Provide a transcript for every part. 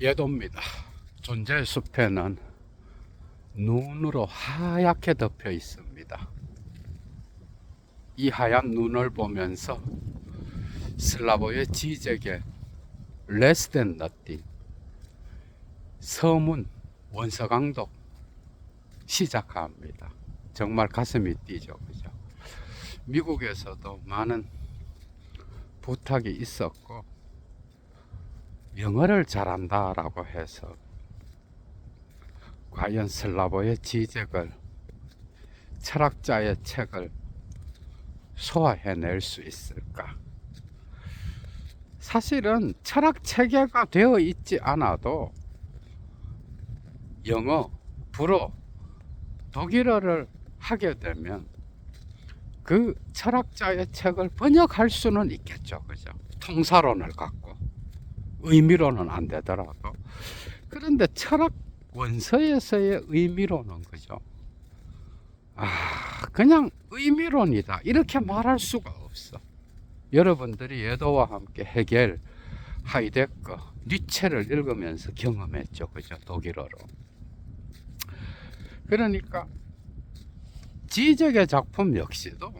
예도입니다. 존재의 숲에는 눈으로 하얗게 덮여 있습니다. 이 하얀 눈을 보면서 슬라보의 지적에 Less than nothing, 서문 원서강독 시작합니다. 정말 가슴이 뛰죠, 그죠? 미국에서도 많은 부탁이 있었고 영어를 잘한다라고 해서 과연 슬라보의 지적을, 철학자의 책을 소화해낼 수 있을까? 사실은 철학 체계가 되어 있지 않아도 영어, 불어, 독일어를 하게 되면 그 철학자의 책을 번역할 수는 있겠죠, 그죠? 통사론을 갖고 의미로는 안 되더라도. 그런데 철학 원서에서의 의미로는, 그죠? 그냥 의미론이다 이렇게 말할 수가 없어. 여러분들이 예도와 함께 헤겔, 하이데거, 니체를 읽으면서 경험했죠, 그죠? 독일어로. 그러니까 지적의 작품 역시도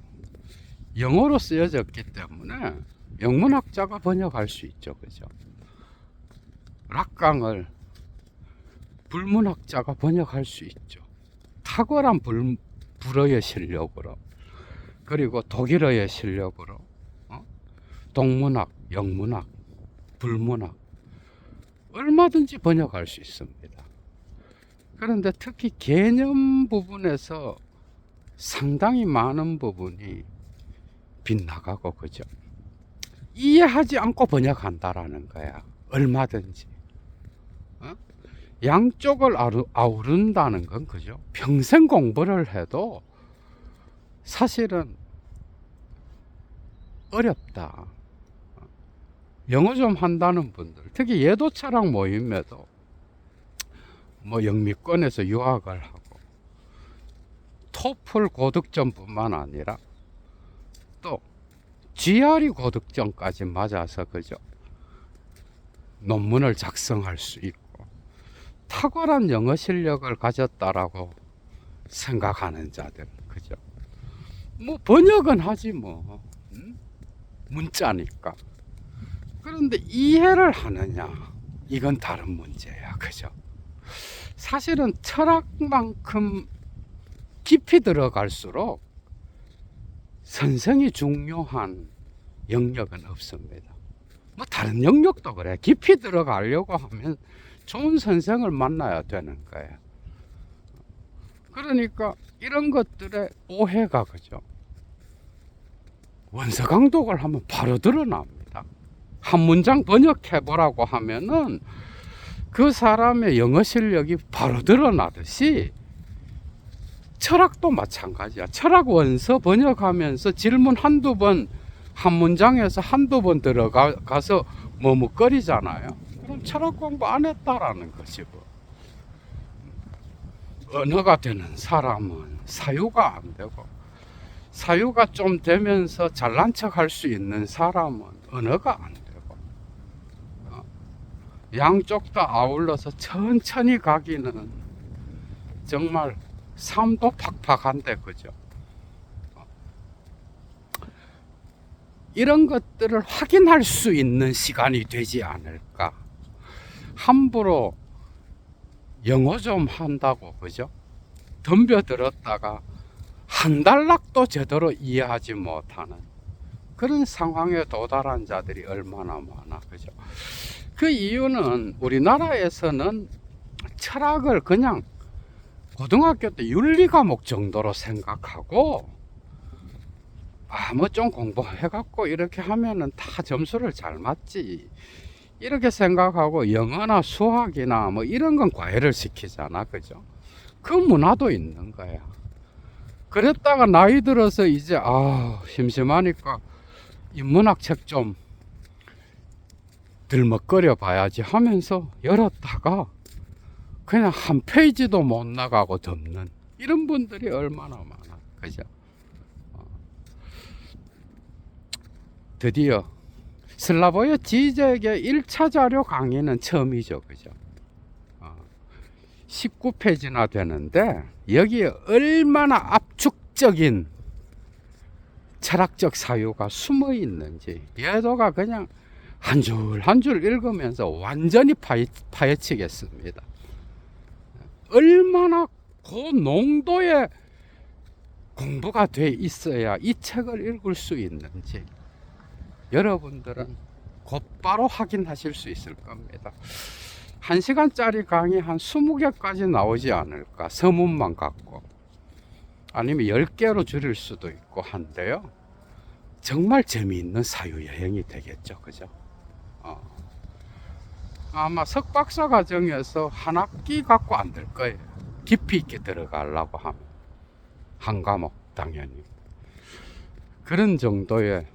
영어로 쓰여졌기 때문에 영문학자가 번역할 수 있죠, 그죠? 락강을 불문학자가 번역할 수 있죠. 탁월한 불어의 실력으로, 그리고 독일어의 실력으로 동문학, 영문학, 불문학 얼마든지 번역할 수 있습니다. 그런데 특히 개념 부분에서 상당히 많은 부분이 빗나가고, 그죠? 이해하지 않고 번역한다라는 거야. 얼마든지. 양쪽을 아우른다는 건, 그죠? 평생 공부를 해도 사실은 어렵다. 영어 좀 한다는 분들, 특히 예도 철학 모임에도 뭐 영미권에서 유학을 하고 토플 고득점뿐만 아니라 또 GRE 고득점까지 맞아서, 그죠? 논문을 작성할 수 있고 탁월한 영어 실력을 가졌다라고 생각하는 자들, 그죠? 뭐 번역은 하지 뭐, 문자니까. 그런데 이해를 하느냐, 이건 다른 문제야, 그죠? 사실은 철학만큼 깊이 들어갈수록 선생이 중요한 영역은 없습니다. 뭐 다른 영역도 그래. 깊이 들어가려고 하면 좋은 선생을 만나야 되는 거예요. 그러니까 이런 것들의 오해가, 그죠? 원서 강독을 하면 바로 드러납니다. 한 문장 번역해 보라고 하면은 그 사람의 영어 실력이 바로 드러나듯이 철학도 마찬가지야. 철학 원서 번역하면서 질문 한두 번, 한 문장에서 한두 번 들어가서 머뭇거리잖아요. 그럼 철학 공부 안 했다라는 거지 뭐. 언어가 되는 사람은 사유가 안 되고, 사유가 좀 되면서 잘난 척 할 수 있는 사람은 언어가 안 되고, 양쪽 다 아울러서 천천히 가기는 정말 삶도 팍팍한데, 그죠? 이런 것들을 확인할 수 있는 시간이 되지 않을까. 함부로 영어 좀 한다고, 그죠? 덤벼들었다가 한 달락도 제대로 이해하지 못하는 그런 상황에 도달한 자들이 얼마나 많아, 그죠? 그 이유는 우리나라에서는 철학을 그냥 고등학교 때 윤리 과목 정도로 생각하고, 뭐 좀 공부해갖고 이렇게 하면은 다 점수를 잘 맞지, 이렇게 생각하고 영어나 수학이나 뭐 이런 건 과외를 시키잖아, 그죠? 그 문화도 있는 거야. 그랬다가 나이 들어서 이제 심심하니까 인문학 책 좀 들먹거려 봐야지 하면서 열었다가 그냥 한 페이지도 못 나가고 덮는 이런 분들이 얼마나 많아, 그죠? 드디어 슬라보의 지적의 1차 자료 강의는 처음이죠. 그죠? 19페이지나 되는데 여기에 얼마나 압축적인 철학적 사유가 숨어 있는지 예도가 그냥 한 줄 한 줄 읽으면서 완전히 파헤치겠습니다. 얼마나 그 농도의 공부가 돼 있어야 이 책을 읽을 수 있는지 여러분들은 곧바로 확인하실 수 있을 겁니다. 1시간짜리 강의 한 20개까지 나오지 않을까, 서문만 갖고. 아니면 10개로 줄일 수도 있고 한데요. 정말 재미있는 사유여행이 되겠죠. 그죠? 아마 석박사 과정에서 한 학기 갖고 안 될 거예요. 깊이 있게 들어가려고 하면. 한 과목, 당연히. 그런 정도의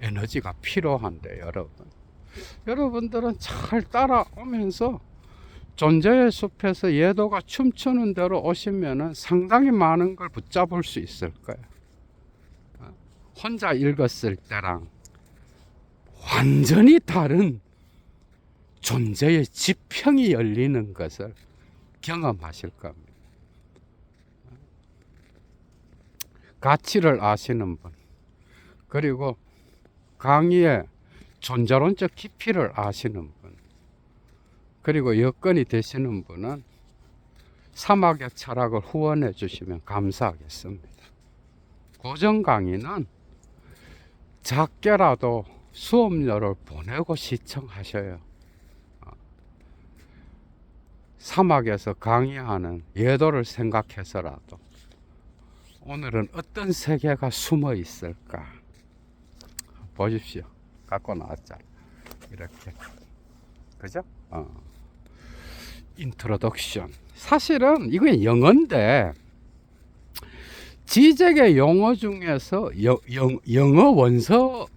에너지가 필요한데, 여러분들은 잘 따라오면서 존재의 숲에서 예도가 춤추는 대로 오시면은 상당히 많은 걸 붙잡을 수 있을 거예요. 혼자 읽었을 때랑 완전히 다른 존재의 지평이 열리는 것을 경험하실 겁니다. 가치를 아시는 분, 그리고 강의의 존재론적 깊이를 아시는 분, 그리고 여건이 되시는 분은 사막의 철학을 후원해 주시면 감사하겠습니다. 고정 강의는 작게라도 수업료를 보내고 시청하셔요. 사막에서 강의하는 예도를 생각해서라도 오늘은 어떤 세계가 숨어 있을까 보십시오. 갖고 나왔잖아. 이렇게. 그죠? 인트로덕션. 사실은 이건 영어인데 지적의 용어 중에서 영어 원서로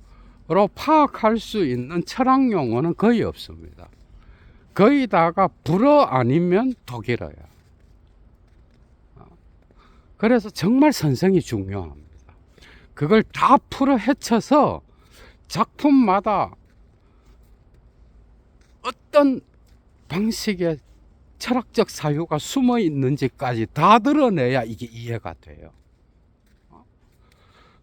파악할 수 있는 철학 용어는 거의 없습니다. 거의 다가 불어 아니면 독일어야. 그래서 정말 선생이 중요합니다. 그걸 다 풀어 헤쳐서 작품마다 어떤 방식의 철학적 사유가 숨어 있는지까지 다 드러내야 이게 이해가 돼요.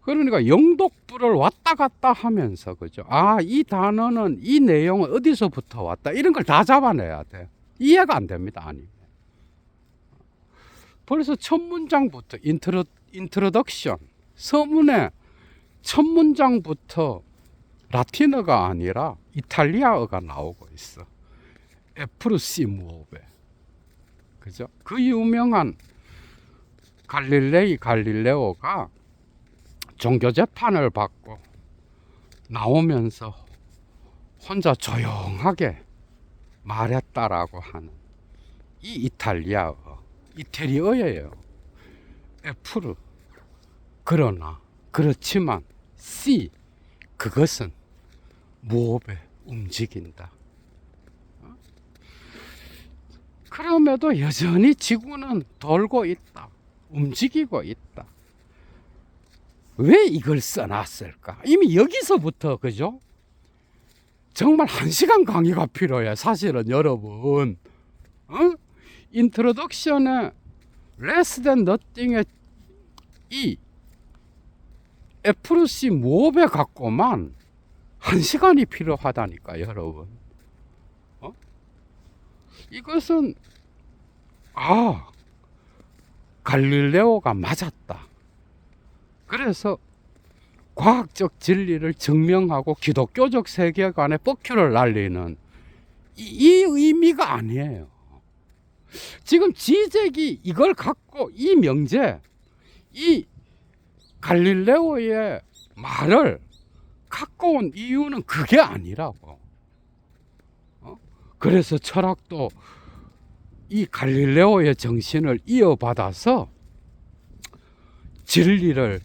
그러니까 영독부를 왔다 갔다 하면서, 그죠? 아, 이 단어는 이 내용은 어디서부터 왔다. 이런 걸 다 잡아내야 돼. 이해가 안 됩니다. 아니. 벌써 첫 문장부터 인트로덕션, 서문의 첫 문장부터 라틴어가 아니라 이탈리아어가 나오고 있어. 에프루시 무오베. 그죠? 그 유명한 갈릴레오가 종교 재판을 받고 나오면서 혼자 조용하게 말했다라고 하는 이 이탈리아어, 이태리어예요. 에프르. 그러나, 그렇지만 시, 그것은 무업에 움직인다. 그럼에도 여전히 지구는 돌고 있다. 움직이고 있다. 왜 이걸 써놨을까? 이미 여기서부터, 그죠? 정말 1시간 강의가 필요해. 사실은 여러분. 인트로덕션에 less than nothing의 이 에프루시 무업에 갖고만 1시간이 필요하다니까, 여러분. 이것은 갈릴레오가 맞았다. 그래서 과학적 진리를 증명하고 기독교적 세계관에 뻑큐를 날리는 이 의미가 아니에요. 지금 지적이 이걸 갖고 이 명제, 이 갈릴레오의 말을 갖고 온 이유는 그게 아니라고. 그래서 철학도 이 갈릴레오의 정신을 이어받아서 진리를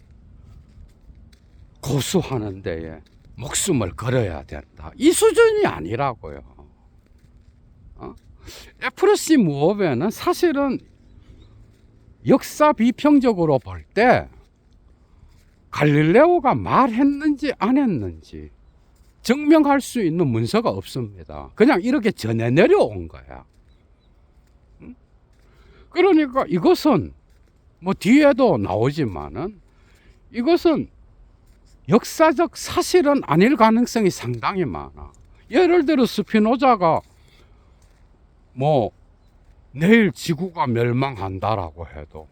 고수하는 데에 목숨을 걸어야 된다. 이 수준이 아니라고요. 에프루시 무오베는 사실은 역사 비평적으로 볼 때 갈릴레오가 말했는지 안 했는지 증명할 수 있는 문서가 없습니다. 그냥 이렇게 전해 내려온 거야. 그러니까 이것은 뭐 뒤에도 나오지만은 이것은 역사적 사실은 아닐 가능성이 상당히 많아. 예를 들어 스피노자가 뭐 내일 지구가 멸망한다라고 해도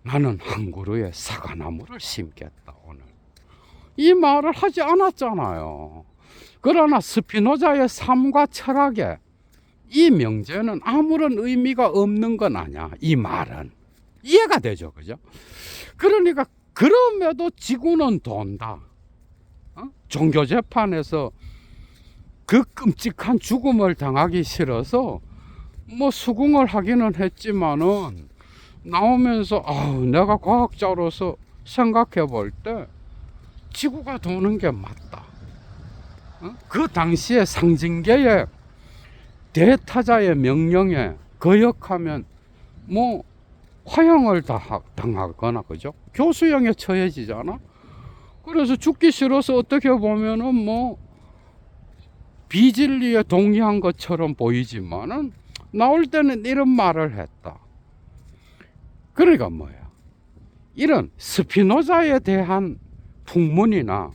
나는 한 그루의 사과나무를 심겠다 오늘, 이 말을 하지 않았잖아요. 그러나 스피노자의 삶과 철학에 이 명제는 아무런 의미가 없는 건 아니야. 이 말은 이해가 되죠, 그죠? 그러니까 그럼에도 지구는 돈다. 종교 재판에서 그 끔찍한 죽음을 당하기 싫어서 뭐 수긍을 하기는 했지만은 나오면서 내가 과학자로서 생각해 볼 때 지구가 도는 게 맞다. 그 당시에 상징계의 대타자의 명령에 거역하면 뭐 화형을 당하거나, 그죠? 교수형에 처해지잖아. 그래서 죽기 싫어서 어떻게 보면은 뭐 비진리에 동의한 것처럼 보이지만은 나올 때는 이런 말을 했다. 그러니까 뭐야? 이런 스피노자에 대한 풍문이나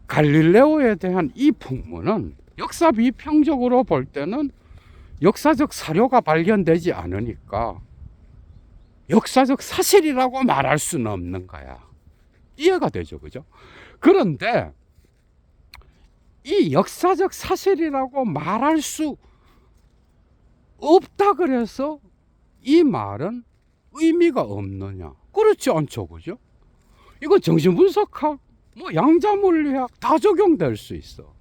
갈릴레오에 대한 이 풍문은 역사 비평적으로 볼 때는 역사적 사료가 발견되지 않으니까 역사적 사실이라고 말할 수는 없는 거야. 이해가 되죠, 그죠? 그런데 이 역사적 사실이라고 말할 수 없다 그래서 이 말은 의미가 없느냐? 그렇지 않죠, 그죠? 이거 정신분석학, 뭐 양자물리학 다 적용될 수 있어.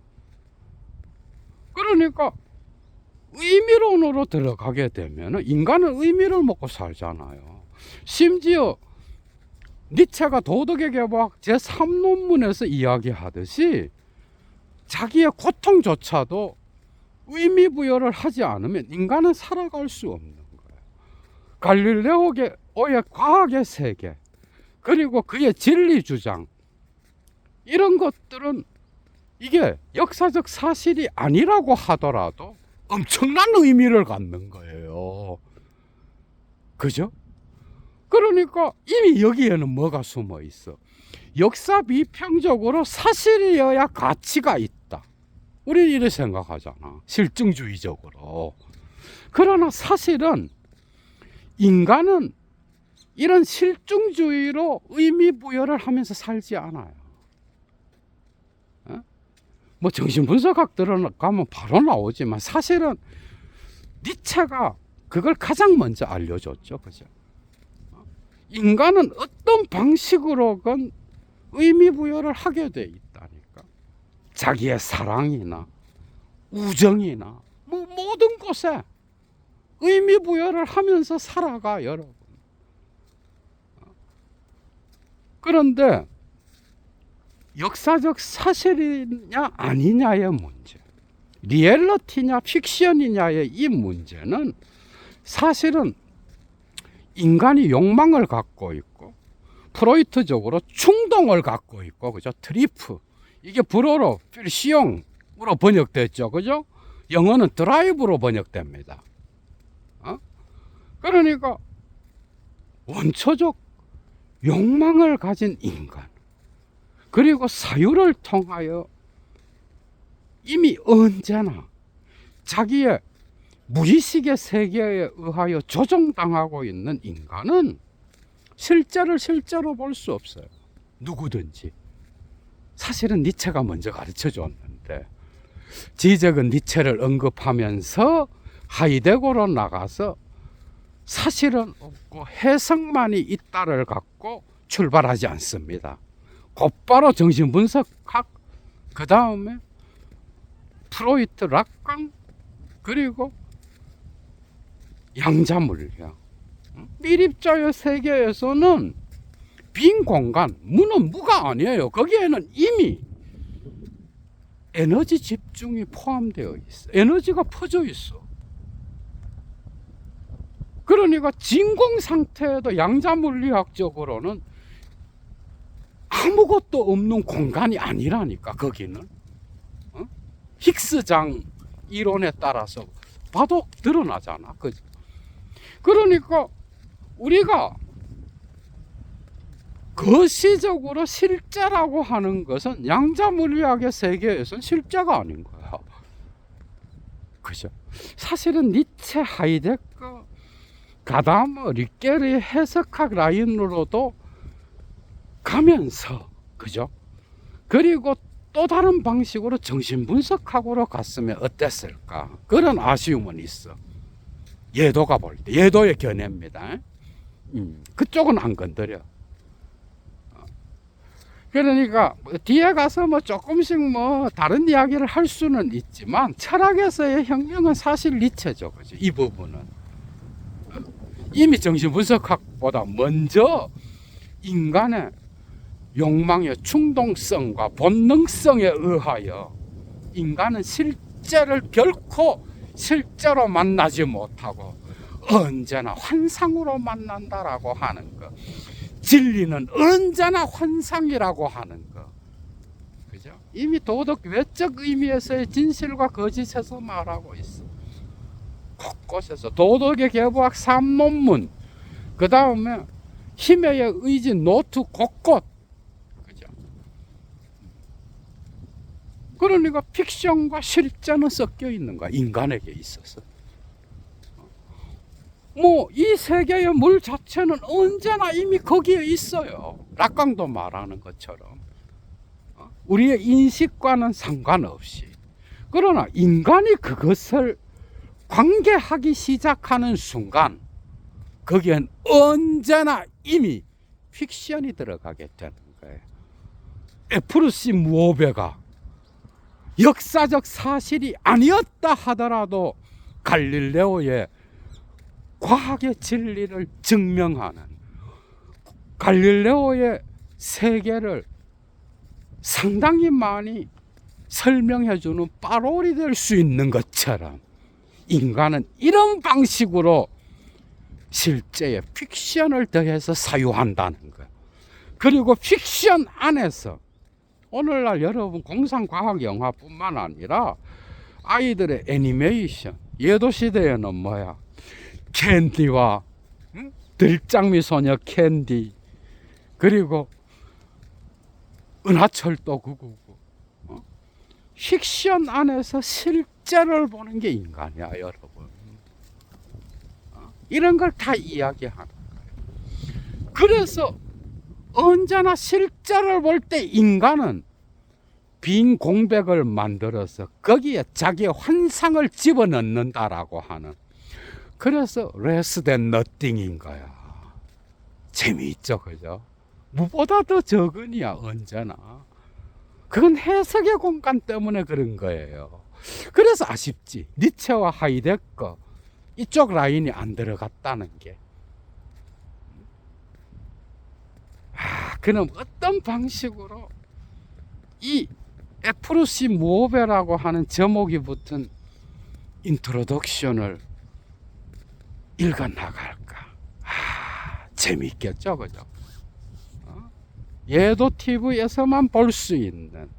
그러니까 의미론으로 들어가게 되면 인간은 의미를 먹고 살잖아요. 심지어 니체가 도덕의 개박 제3논문에서 이야기하듯이 자기의 고통조차도 의미 부여를 하지 않으면 인간은 살아갈 수 없는 거예요. 갈릴레오의 과학의 세계, 그리고 그의 진리 주장, 이런 것들은 이게 역사적 사실이 아니라고 하더라도 엄청난 의미를 갖는 거예요. 그죠? 그러니까 이미 여기에는 뭐가 숨어 있어? 역사 비평적으로 사실이어야 가치가 있다. 우리는 이렇게 생각하잖아. 실증주의적으로. 그러나 사실은 인간은 이런 실증주의로 의미 부여를 하면서 살지 않아요. 뭐 정신분석학 들어가면 바로 나오지만 사실은 니체가 그걸 가장 먼저 알려줬죠. 그죠? 인간은 어떤 방식으로건 의미 부여를 하게 돼 있다니까. 자기의 사랑이나 우정이나 뭐 모든 곳에 의미 부여를 하면서 살아가, 여러분. 그런데 역사적 사실이냐 아니냐의 문제, 리얼리티냐 픽션이냐의 이 문제는 사실은 인간이 욕망을 갖고 있고 프로이트적으로 충동을 갖고 있고, 그죠? 트리프, 이게 불어로 필시용으로 번역됐죠, 그죠? 영어는 드라이브로 번역됩니다. 그러니까 원초적 욕망을 가진 인간, 그리고 사유를 통하여 이미 언제나 자기의 무의식의 세계에 의하여 조종당하고 있는 인간은 실제로 볼 수 없어요. 누구든지. 사실은 니체가 먼저 가르쳐 줬는데, 지적은 니체를 언급하면서 하이데거로 나가서 사실은 없고 해석만이 있다를 갖고 출발하지 않습니다. 곧바로 정신분석학, 그 다음에 프로이트, 락강, 그리고 양자물리학. 미립자의 세계에서는 빈 공간, 무는 무가 아니에요. 거기에는 이미 에너지 집중이 포함되어 있어. 에너지가 퍼져 있어. 그러니까 진공 상태에도 양자물리학적으로는 아무것도 없는 공간이 아니라니까 거기는. 어? 힉스장 이론에 따라서 봐도 드러나잖아. 그죠? 그러니까 우리가 거시적으로 실제라고 하는 것은 양자물리학의 세계에서는 실제가 아닌 거야. 그죠? 사실은 니체, 하이데거, 가다머, 리케르의 해석학 라인으로도 가면서, 그죠? 그리고 또 다른 방식으로 정신분석학으로 갔으면 어땠을까? 그런 아쉬움은 있어. 예도가 볼 때, 예도의 견해입니다. 그쪽은 안 건드려. 그러니까 뒤에 가서 뭐 조금씩 뭐 다른 이야기를 할 수는 있지만 철학에서의 혁명은 사실 니체죠. 그죠? 이 부분은 이미 정신분석학보다 먼저 인간의 욕망의 충동성과 본능성에 의하여 인간은 실제를 결코 실제로 만나지 못하고 언제나 환상으로 만난다라고 하는 것, 진리는 언제나 환상이라고 하는 것, 그죠? 이미 도덕 외적 의미에서의 진실과 거짓에서 말하고 있어. 곳곳에서 도덕의 계보학 3논문, 그 다음에 힘의 의지 노트 곳곳, 그죠? 그러니까 픽션과 실제는 섞여 있는 거야, 인간에게 있어서. 뭐 이 세계의 물 자체는 언제나 이미 거기에 있어요. 락강도 말하는 것처럼 우리의 인식과는 상관없이. 그러나 인간이 그것을 관계하기 시작하는 순간 거기엔 언제나 이미 픽션이 들어가게 되는 거예요. 에프루시 무오베가 역사적 사실이 아니었다 하더라도 갈릴레오의 과학의 진리를 증명하는, 갈릴레오의 세계를 상당히 많이 설명해주는 파롤이 될 수 있는 것처럼 인간은 이런 방식으로 실제의 픽션을 더해서 사유한다는 것. 그리고 픽션 안에서 오늘날 여러분 공상과학 영화뿐만 아니라 아이들의 애니메이션, 예도 시대에는 뭐야, 캔디와 들장미 소녀 캔디, 그리고 은하철도 999, 픽션 안에서 실제를 보는 게 인간이야, 여러분. 이런 걸 다 이야기하는 거예요. 그래서 언제나 실제를 볼 때 인간은 빈 공백을 만들어서 거기에 자기의 환상을 집어넣는다라고 하는, 그래서 less than nothing인 거야. 재미있죠, 그죠? 무보다 더 적은이야, 언제나. 그건 해석의 공간 때문에 그런 거예요. 그래서 아쉽지, 니체와 하이데거 이쪽 라인이 안 들어갔다는 게. 그럼 어떤 방식으로 이 에프루시 무오베라고 하는 제목이 붙은 인트로덕션을 읽어 나갈까? 재미있겠죠, 그죠? 예도 TV에서만 볼 수 있는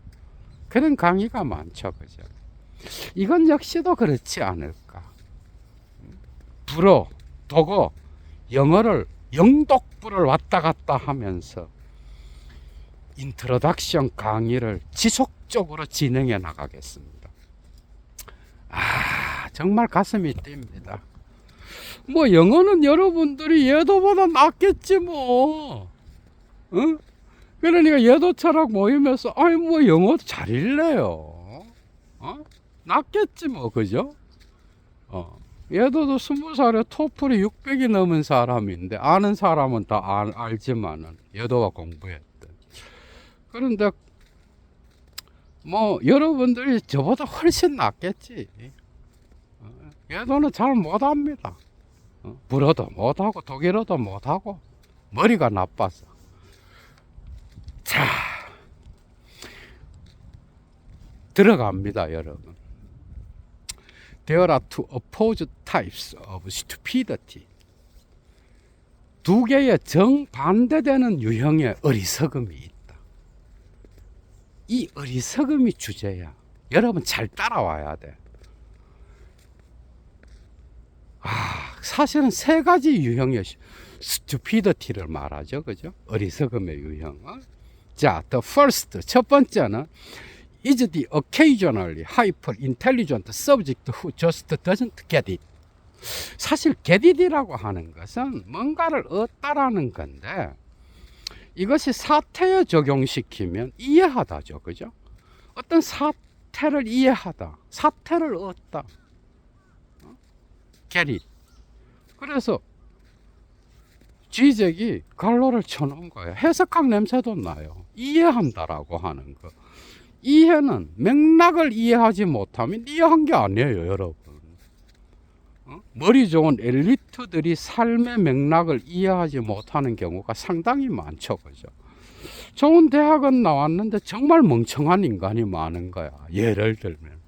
그런 강의가 많죠, 그죠? 이건 역시도 그렇지 않을까? 불어, 독어, 영어를 영독불을 왔다 갔다 하면서 인트로덕션 강의를 지속적으로 진행해 나가겠습니다. 정말 가슴이 뜁니다. 뭐 영어는 여러분들이 예도보다 낫겠지 뭐. 응? 그러니까 예도 철학 모임에서 뭐 영어도 잘 읽네요. 낫겠지 뭐, 그죠? 예도도 20살에 토플이 600이 넘은 사람인데 아는 사람은 다 알지만은 예도가 공부했대. 그런데 뭐 여러분들이 저보다 훨씬 낫겠지. 예도는 잘 못합니다. 불어도 못하고 독일어도 못하고 머리가 나빠서. 자, 들어갑니다, 여러분. There are two opposed types of stupidity. 두 개의 정반대되는 유형의 어리석음이 있다. 이 어리석음이 주제야. 여러분 잘 따라와야 돼. 사실은 세 가지 유형의 스튜피디티를 말하죠. 그죠? 어리석음의 유형은. 자, the first. 첫 번째는 is the occasionally hyper intelligent subject who just doesn't get it. 사실 get it이라고 하는 것은 뭔가를 얻다라는 건데 이것이 사태에 적용시키면 이해하다죠. 그죠? 어떤 사태를 이해하다. 사태를 얻다. get it. 그래서 지적이 갈로를 쳐놓은 거예요. 해석학 냄새도 나요. 이해한다라고 하는 거. 이해는 맥락을 이해하지 못하면 이해한 게 아니에요, 여러분. 머리 좋은 엘리트들이 삶의 맥락을 이해하지 못하는 경우가 상당히 많죠, 그죠? 좋은 대학은 나왔는데 정말 멍청한 인간이 많은 거야. 예를 들면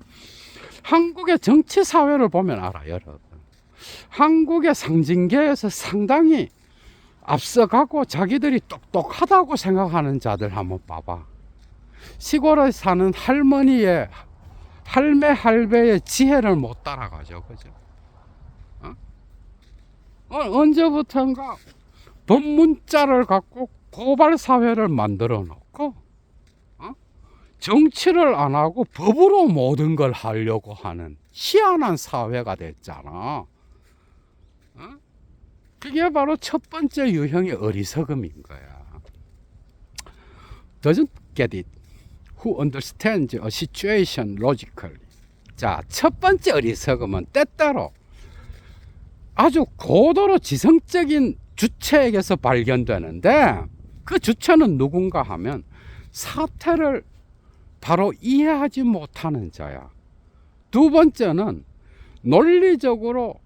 한국의 정치 사회를 보면 알아요, 여러분. 한국의 상징계에서 상당히 앞서가고 자기들이 똑똑하다고 생각하는 자들 한번 봐봐. 시골에 사는 할머니의 할매 할배의 지혜를 못 따라가죠, 그죠? 언제부턴가 법문자를 갖고 고발 사회를 만들어 놓고 정치를 안 하고 법으로 모든 걸 하려고 하는 희한한 사회가 됐잖아. 그게 바로 첫 번째 유형의 어리석음인 거야. Doesn't get it. Who understands a situation logically. 자, 첫 번째 어리석음은 때때로 아주 고도로 지성적인 주체에게서 발견되는데 그 주체는 누군가 하면 사태를 바로 이해하지 못하는 자야. 두 번째는 논리적으로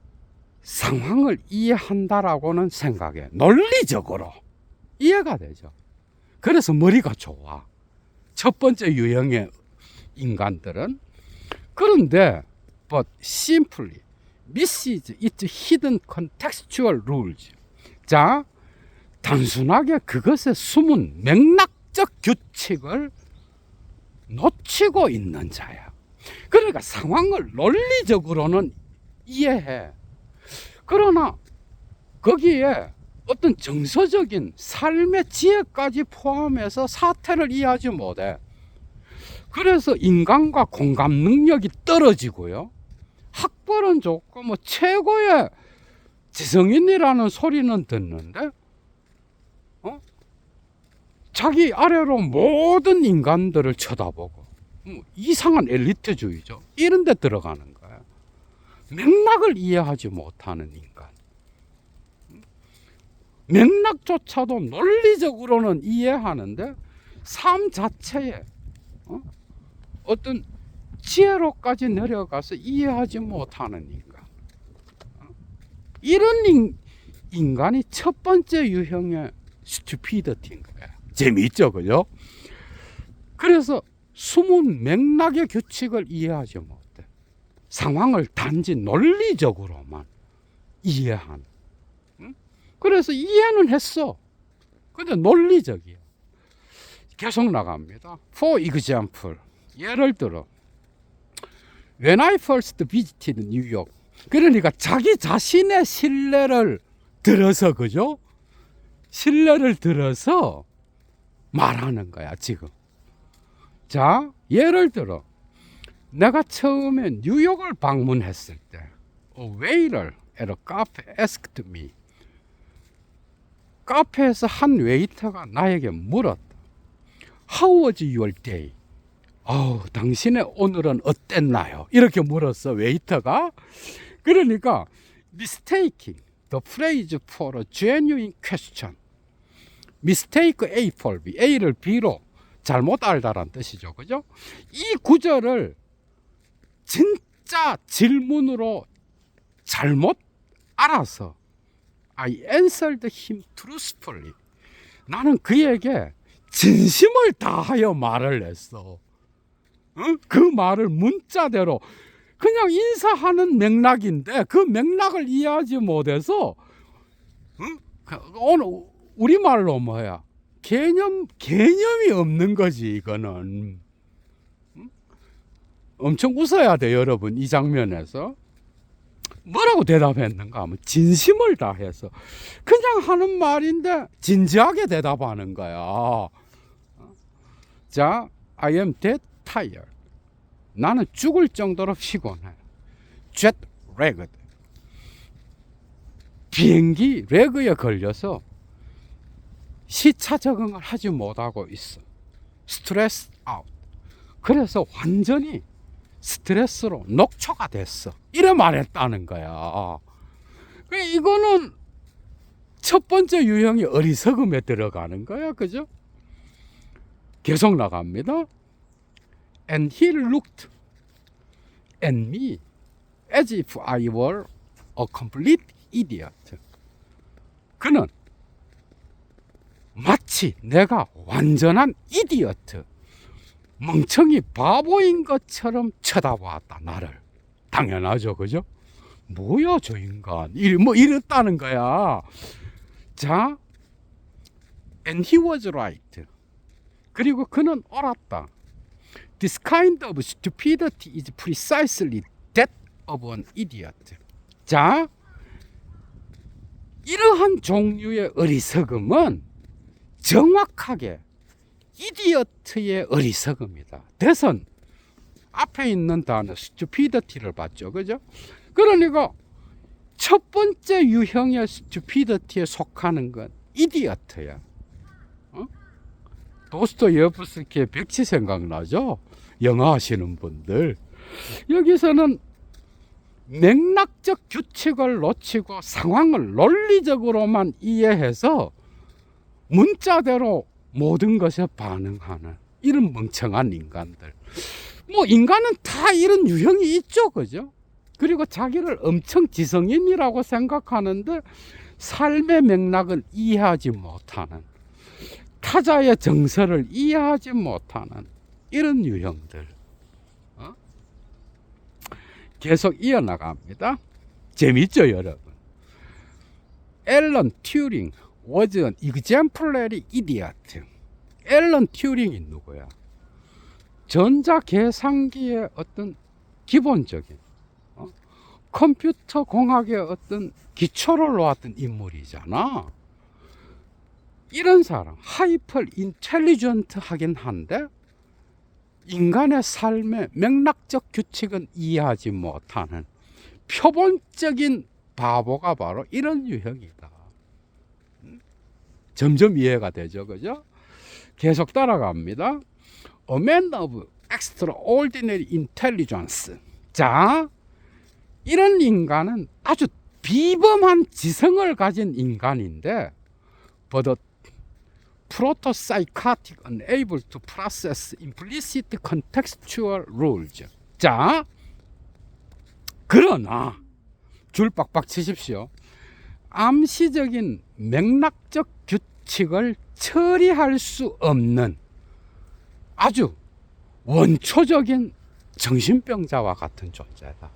상황을 이해한다라고는 생각해. 논리적으로 이해가 되죠. 그래서 머리가 좋아. 첫 번째 유형의 인간들은. 그런데 but simply misses its hidden contextual rules. 자, 단순하게 그것의 숨은 맥락적 규칙을 놓치고 있는 자야. 그러니까 상황을 논리적으로는 이해해. 그러나 거기에 어떤 정서적인 삶의 지혜까지 포함해서 사태를 이해하지 못해. 그래서 인간과 공감 능력이 떨어지고요. 학벌은 좋고 뭐 최고의 지성인이라는 소리는 듣는데 자기 아래로 모든 인간들을 쳐다보고 이상한 엘리트주의죠. 이런 데 들어가는 거야. 맥락을 이해하지 못하는 인간. 맥락조차도 논리적으로는 이해하는데 삶 자체에 어떤 지혜로까지 내려가서 이해하지 못하는 인간. 이런 인간이 첫 번째 유형의 스튜피디티인 거야. 재미있죠, 그죠? 그래서 숨은 맥락의 규칙을 이해하지 못해. 상황을 단지 논리적으로만 이해하는. 그래서 이해는 했어. 근데 논리적이야. 계속 나갑니다. For example, 예를 들어 When I first visited New York. 그러니까 자기 자신의 신뢰를 들어서, 그죠? 신뢰를 들어서 말하는 거야, 지금. 자, 예를 들어 내가 처음에 뉴욕을 방문했을 때 A waiter at a cafe asked me. 카페에서 한 웨이터가 나에게 물었다. How was your day? 당신의 오늘은 어땠나요? 이렇게 물었어, 웨이터가. 그러니까 mistaking the phrase for a genuine question. mistake A for B, A를 B로 잘못 알다란 뜻이죠, 그죠? 이 구절을 진짜 질문으로 잘못 알아서 I answered him truthfully. 나는 그에게 진심을 다하여 말을 했어. 그 말을 문자대로 그냥 인사하는 맥락인데 그 맥락을 이해하지 못해서 오늘 우리말로 뭐야? 개념이 없는 거지, 이거는. 엄청 웃어야 돼, 여러분. 이 장면에서 뭐라고 대답했는가 하면 진심을 다해서 그냥 하는 말인데 진지하게 대답하는 거야. 자, I am dead tired. 나는 죽을 정도로 피곤해. jet lagged. 비행기 레그에 걸려서 시차 적응을 하지 못하고 있어. 스트레스 아웃. 그래서 완전히 스트레스로 녹초가 됐어. 이래 말했다는 거야. 이거는 첫 번째 유형이 어리석음에 들어가는 거야. 그죠? 계속 나갑니다. And he looked at me as if I were a complete idiot. 그는 마치 내가 완전한 이디어트, 멍청이 바보인 것처럼 쳐다봤다, 나를. 당연하죠, 그죠? 뭐야 저 인간, 뭐 이랬다는 거야. 자, and he was right. 그리고 그는 옳았다. This kind of stupidity is precisely that of an idiot. 자, 이러한 종류의 어리석음은 정확하게 이디어트의 어리석음이다. 대선 앞에 있는 단어 stupidity를 봤죠, 그죠? 그러니까 첫 번째 유형의 stupidity에 속하는 건 이디어트야. 도스토예프스키의 백치 생각나죠? 영화 하시는 분들. 여기서는 맥락적 규칙을 놓치고 상황을 논리적으로만 이해해서 문자대로 모든 것에 반응하는 이런 멍청한 인간들. 뭐 인간은 다 이런 유형이 있죠, 그죠? 그리고 자기를 엄청 지성인이라고 생각하는데 삶의 맥락을 이해하지 못하는, 타자의 정서를 이해하지 못하는 이런 유형들. 계속 이어나갑니다. 재밌죠, 여러분? 앨런 튜링 was an exemplary idiot. 앨런 튜링이 누구야? 전자 계산기의 어떤 기본적인 컴퓨터 공학의 어떤 기초를 놓았던 인물이잖아. 이런 사람, 하이퍼 인텔리전트 하긴 한데 인간의 삶의 맥락적 규칙은 이해하지 못하는 표본적인 바보가 바로 이런 유형이다. 점점 이해가 되죠, 그죠? 계속 따라갑니다. A man of extraordinary intelligence. 자, 이런 인간은 아주 비범한 지성을 가진 인간인데, but proto-psychotic, unable to process implicit contextual rules. 자, 그러나 줄 빡빡 치십시오. 암시적인 맥락적 규칙을 처리할 수 없는 아주 원초적인 정신병자와 같은 존재다.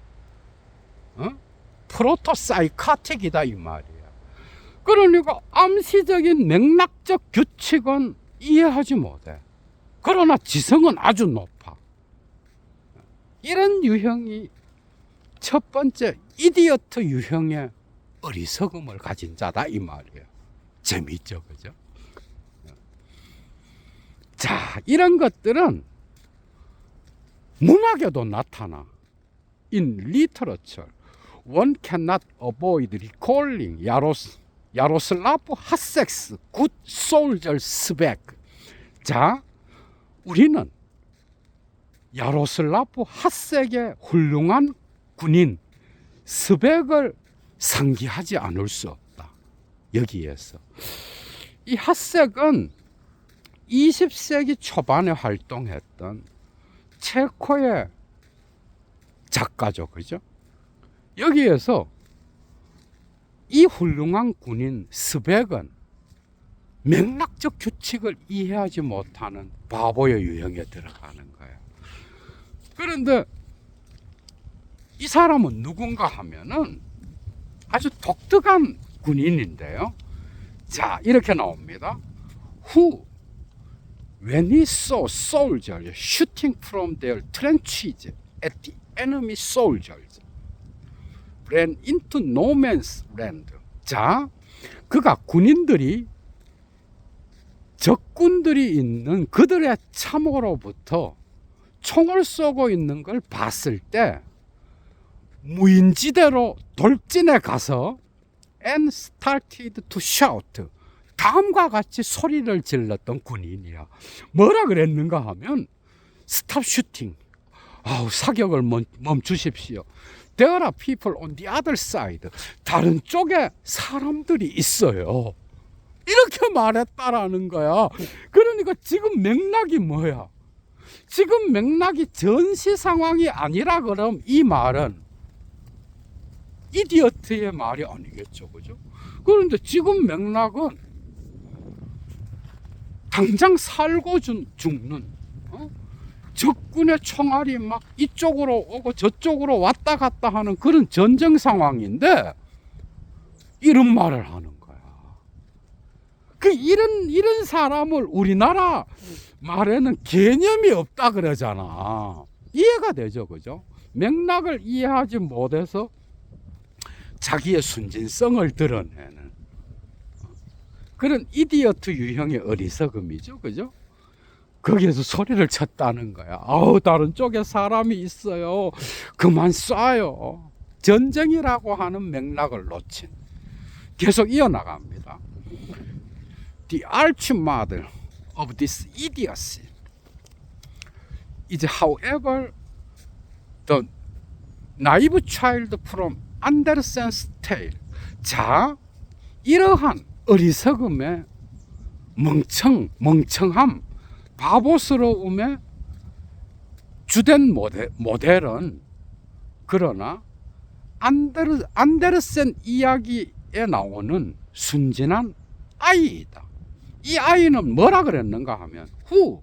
프로토사이카틱이다 이 말이야. 그러니까 암시적인 맥락적 규칙은 이해하지 못해. 그러나 지성은 아주 높아. 이런 유형이 첫 번째 이디어트 유형의 어리석음을 가진 자다 이 말이에요. 재미있죠, 그죠? 자, 이런 것들은 문학에도 나타나. In literature, one cannot avoid recalling 야로슬라프 하섹스 굿 솔저 스백. 자, 우리는 야로슬라프 하섹의 훌륭한 군인 스백을 상기하지 않을 수 없다. 여기에서 이 하섹은 20세기 초반에 활동했던 체코의 작가죠, 그죠? 여기에서 이 훌륭한 군인 스백은 맥락적 규칙을 이해하지 못하는 바보의 유형에 들어가는 거예요. 그런데 이 사람은 누군가 하면은 아주 독특한 군인인데요. 자, 이렇게 나옵니다. Who, when he saw soldiers shooting from their trenches, at the enemy soldiers ran into no man's land. 자, 그가 군인들이 적군들이 있는 그들의 참호로부터 총을 쏘고 있는 걸 봤을 때 무인지대로 돌진해 가서 and started to shout. 다음과 같이 소리를 질렀던 군인이야. 뭐라 그랬는가 하면 stop shooting. 사격을 멈추십시오. There are people on the other side. 다른 쪽에 사람들이 있어요. 이렇게 말했다라는 거야. 그러니까 지금 맥락이 뭐야? 지금 맥락이 전시 상황이 아니라 그럼 이 말은 이디어트의 말이 아니겠죠, 그죠? 그런데 지금 맥락은 당장 살고 죽는 적군의 총알이 막 이쪽으로 오고 저쪽으로 왔다 갔다 하는 그런 전쟁 상황인데 이런 말을 하는 거야. 이런 사람을 우리나라 말에는 개념이 없다 그러잖아. 이해가 되죠, 그죠? 맥락을 이해하지 못해서 자기의 순진성을 드러내는 그런 이디어트 유형의 어리석음이죠, 그죠? 거기에서 소리를 쳤다는 거야. 다른 쪽에 사람이 있어요. 그만 쏴요. 전쟁이라고 하는 맥락을 놓친. 계속 이어나갑니다. The arch model of this idiocy is, however, the naive child from Andersen's tale. 자, 이러한 어리석음의 멍청함, 바보스러움의 주된 모델은 그러나 안데르센 이야기에 나오는 순진한 아이이다. 이 아이는 뭐라 그랬는가 하면 Who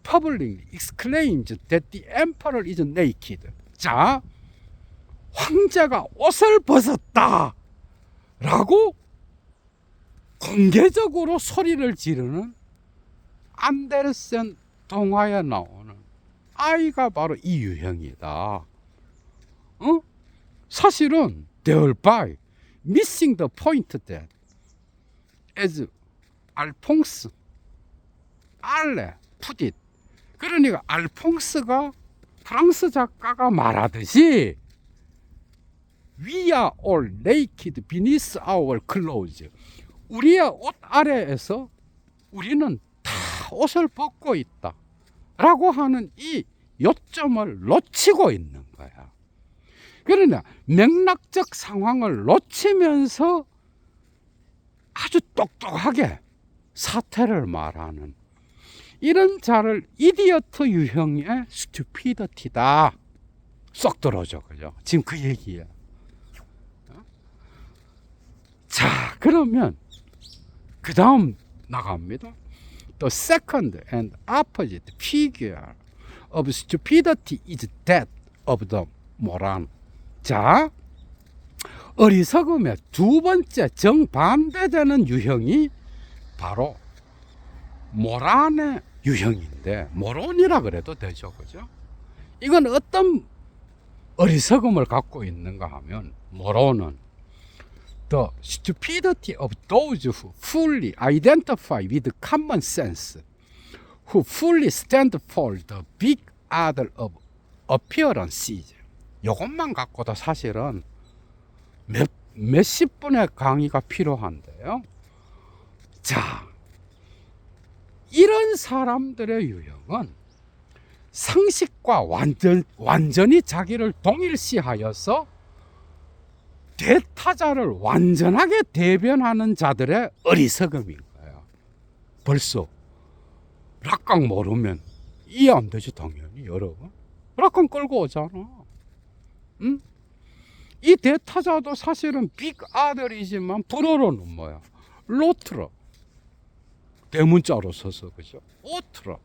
publicly exclaims that the emperor is naked. 자, 황제가 옷을 벗었다 라고 공개적으로 소리를 지르는 안데르센 동화에 나오는 아이가 바로 이 유형이다. 사실은 thereby missing the point that as 알퐁스 알레 put it. 그러니까 알퐁스가 프랑스 작가가 말하듯이 We are all naked beneath our clothes. 우리의 옷 아래에서 우리는 다 옷을 벗고 있다 라고 하는 이 요점을 놓치고 있는 거야. 그러나 맥락적 상황을 놓치면서 아주 똑똑하게 사태를 말하는 이런 자를 이디어트 유형의 스튜피디티다. 쏙 들어오죠, 그죠? 지금 그 얘기야. 자, 그러면 그 다음 나갑니다. The second and opposite figure of stupidity is that of the moron. 자, 어리석음의 두 번째 정반대되는 유형이 바로 모란의 유형인데, 모론이라 그래도 되죠, 그죠? 이건 어떤 어리석음을 갖고 있는가 하면, 모론은 the stupidity of those who fully identify with common sense, who fully stand for the big order of appearances. 이것만 갖고도 사실은 몇십 분의 강의가 필요한데요. 자, 이런 사람들의 유형은 상식과 완전히 자기를 동일시하여서 대타자를 완전하게 대변하는 자들의 어리석음인 거야. 벌써 락강 모르면 이해 안 되지, 당연히. 여러분 락강 끌고 오잖아. 응? 이 대타자도 사실은 빅 아들이지만 불어로는 뭐야? 로트러. 대문자로 써서, 그죠? 오트러.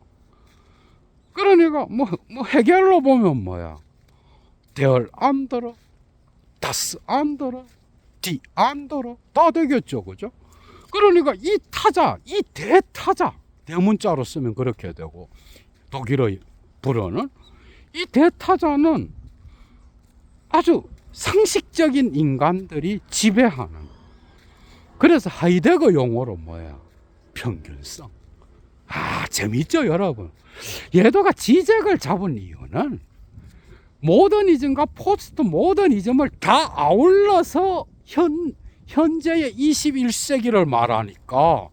그러니까 뭐 해결로 보면 뭐야? 델 안더러, 다스 안더러, 디 안더러 다 되겠죠, 그죠? 그러니까 이 타자, 이 대타자, 대문자로 쓰면 그렇게 되고, 독일의 불어는 이 대타자는 아주 상식적인 인간들이 지배하는, 그래서 하이데거 용어로 뭐야? 평균성. 아, 재밌죠, 여러분? 예도가 지적을 잡은 이유는 모더니즘과 포스트 모더니즘을 다 아울러서 현재의 21세기를 말하니까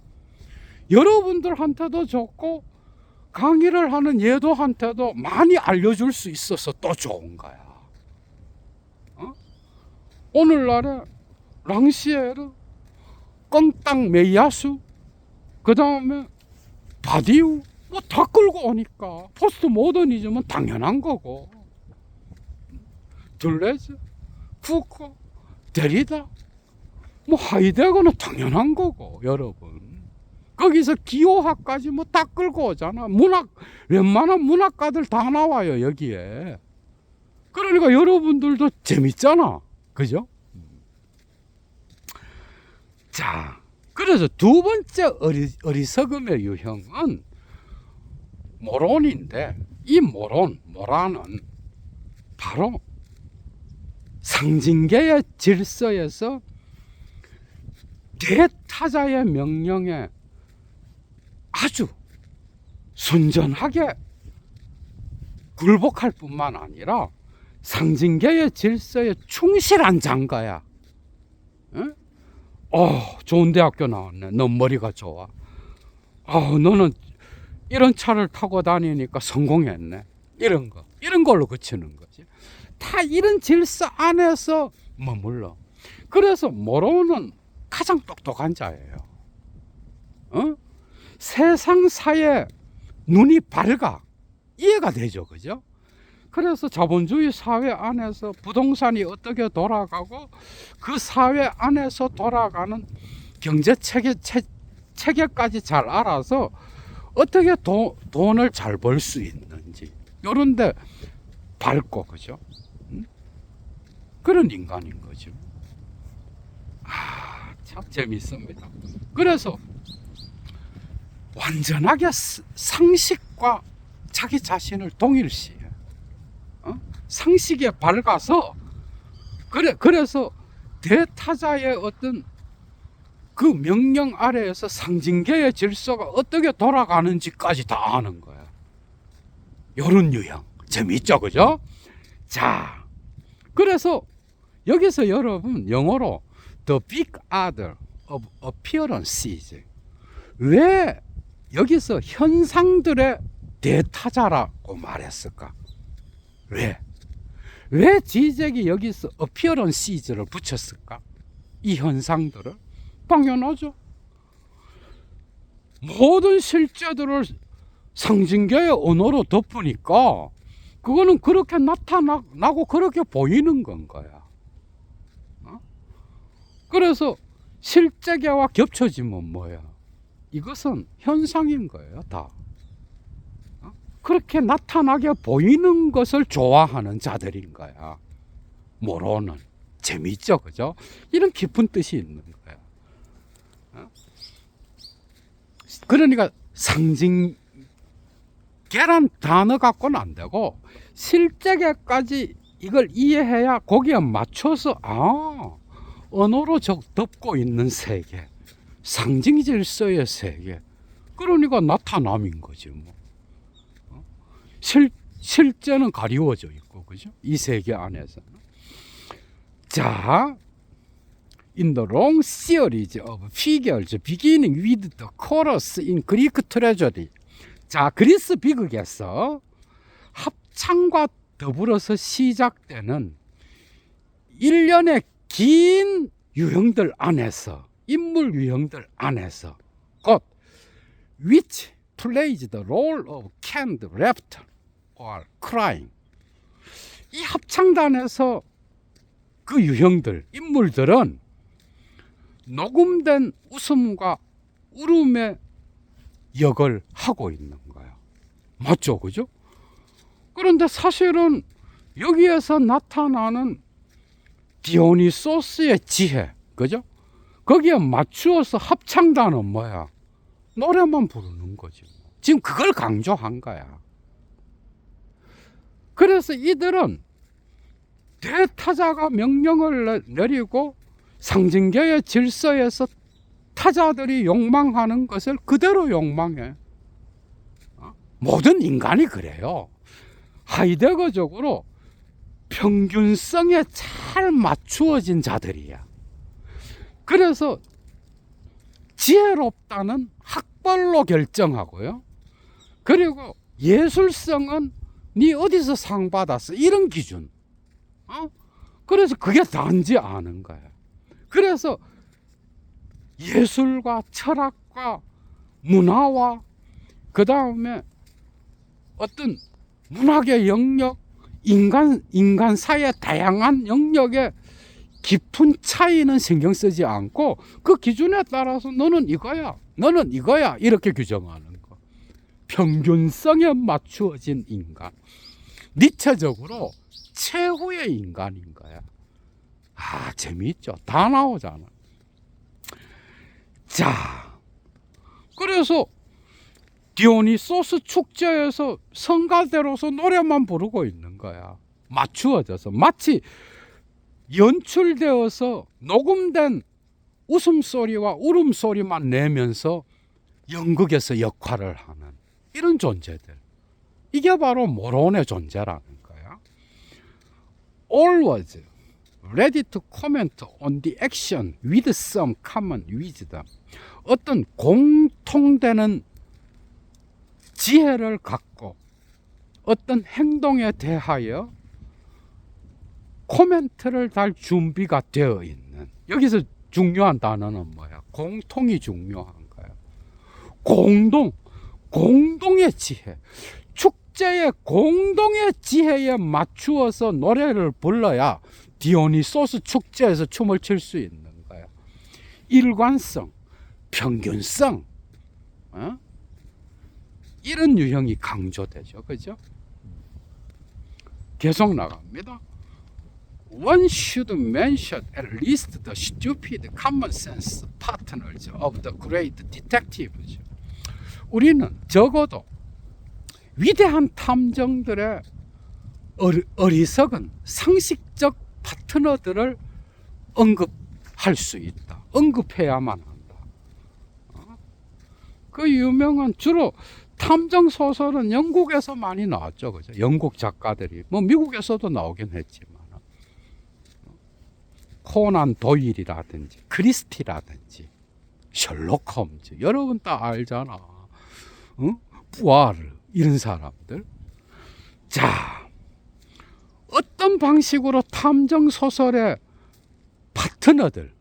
여러분들한테도 좋고 강의를 하는 예도한테도 많이 알려줄 수 있어서 또 좋은 거야. 오늘날에 랑시에르, 껑땅 메이야수, 그 다음에 바디우 뭐 다 끌고 오니까 포스트 모더니즘은 당연한 거고, 둘레즈, 푸코, 데리다, 뭐 하이데거는 당연한 거고, 여러분. 거기서 기호학까지 뭐 다 끌고 오잖아. 문학, 웬만한 문학가들 다 나와요, 여기에. 그러니까 여러분들도 재밌잖아. 그죠? 자, 그래서 두 번째 어리석음의 유형은 모론인데, 이 모란은 바로 상징계의 질서에서 대타자의 명령에 아주 순전하게 굴복할 뿐만 아니라 상징계의 질서에 충실한 장가야. 응? 좋은 대학교 나왔네. 너 머리가 좋아. 너는 이런 차를 타고 다니니까 성공했네. 이런 걸로 그치는 거지. 다 이런 질서 안에서 머물러. 그래서 모로는 가장 똑똑한 자예요. 세상사에 눈이 밝아. 이해가 되죠, 그죠? 그래서 자본주의 사회 안에서 부동산이 어떻게 돌아가고 그 사회 안에서 돌아가는 경제 체계까지 잘 알아서 어떻게 돈을 잘 벌 수 있는지, 요런데 밝고, 그죠? 그런 인간인 거죠. 참 재밌습니다. 그래서 완전하게 상식과 자기 자신을 동일시해. 상식에 밝아서, 그래서 대타자의 어떤 그 명령 아래에서 상징계의 질서가 어떻게 돌아가는지까지 다 아는 거야. 요런 유형. 재밌죠, 그죠? 자, 그래서 여기서 여러분 영어로 The Big Other of Appearances, 왜 여기서 현상들의 대타자라고 말했을까? 왜 지적이 여기서 appearances를 붙였을까? 이 현상들을. 당연하죠. 모든 실제들을 상징계의 언어로 덮으니까 그거는 그렇게 나타나고 그렇게 보이는 건 거야. 그래서 실제계와 겹쳐지면 뭐야? 이것은 현상인 거예요, 다. 그렇게 나타나게 보이는 것을 좋아하는 자들인 거야. 모로는. 재밌죠, 그죠? 이런 깊은 뜻이 있는 거야. 그러니까 상징계란 단어 갖고는 안 되고 실제계까지 이걸 이해해야 거기에 맞춰서 언어로 덮고 있는 세계, 상징 질서의 세계, 그러니까 나타남인 거지 뭐. 실제는 가리워져 있고, 그죠? 이 세계 안에서는. 자, in the long series of figures beginning with the chorus in Greek tragedy. 자, 그리스 비극에서 합창과 더불어서 시작되는 일련의 긴 유형들 안에서, 인물 유형들 안에서 곧 which plays the role of canned laughter or crying. 이 합창단에서 그 유형들, 인물들은 녹음된 웃음과 울음의 역을 하고 있는 거야. 맞죠, 그죠? 그런데 사실은 여기에서 나타나는 디오니소스의 지혜, 그죠? 거기에 맞추어서 합창단은 뭐야? 노래만 부르는 거지. 지금 그걸 강조한 거야. 그래서 이들은 대타자가 명령을 내리고 상징계의 질서에서 타자들이 욕망하는 것을 그대로 욕망해. 모든 인간이 그래요. 하이데거적으로 평균성에 잘 맞추어진 자들이야. 그래서 지혜롭다는 학벌로 결정하고요. 그리고 예술성은 네 어디서 상 받았어? 이런 기준. 그래서 그게 단지 아는 거야. 그래서 예술과 철학과 문화와 그 다음에 어떤 문학의 영역, 인간사의 다양한 영역에 깊은 차이는 신경 쓰지 않고 그 기준에 따라서 너는 이거야, 너는 이거야 이렇게 규정하는 거. 평균성에 맞추어진 인간. 니체적으로 최후의 인간인 거야. 재미있죠. 다 나오잖아. 자, 그래서 디오니소스 축제에서 성가대로서 노래만 부르고 있는 거야. 맞추어져서 마치 연출되어서 녹음된 웃음소리와 울음소리만 내면서 연극에서 역할을 하는 이런 존재들. 이게 바로 모론의 존재라는 거야. Always ready to comment on the action with some common wisdom. 어떤 공통되는 지혜를 갖고 어떤 행동에 대하여 코멘트를 달 준비가 되어 있는. 여기서 중요한 단어는 뭐야? 공통이 중요한 거야. 공동의 지혜. 축제의 공동의 지혜에 맞추어서 노래를 불러야 디오니소스 축제에서 춤을 출 수 있는 거야. 일관성, 평균성, 이런 유형이 강조되죠. 그죠? 계속 나갑니다. One should mention at least the stupid common sense partners of the great detectives. 우리는 적어도 위대한 탐정들의 어리석은 상식적 파트너들을 언급할 수 있다. 언급해야만 한다. 그 유명한 주로 탐정 소설은 영국에서 많이 나왔죠. 그죠? 영국 작가들이. 뭐 미국에서도 나오긴 했지만. 코난 도일이라든지 크리스티라든지 셜록 홈즈. 여러분 다 알잖아. 부아르 이런 사람들. 자, 어떤 방식으로 탐정 소설의 파트너들,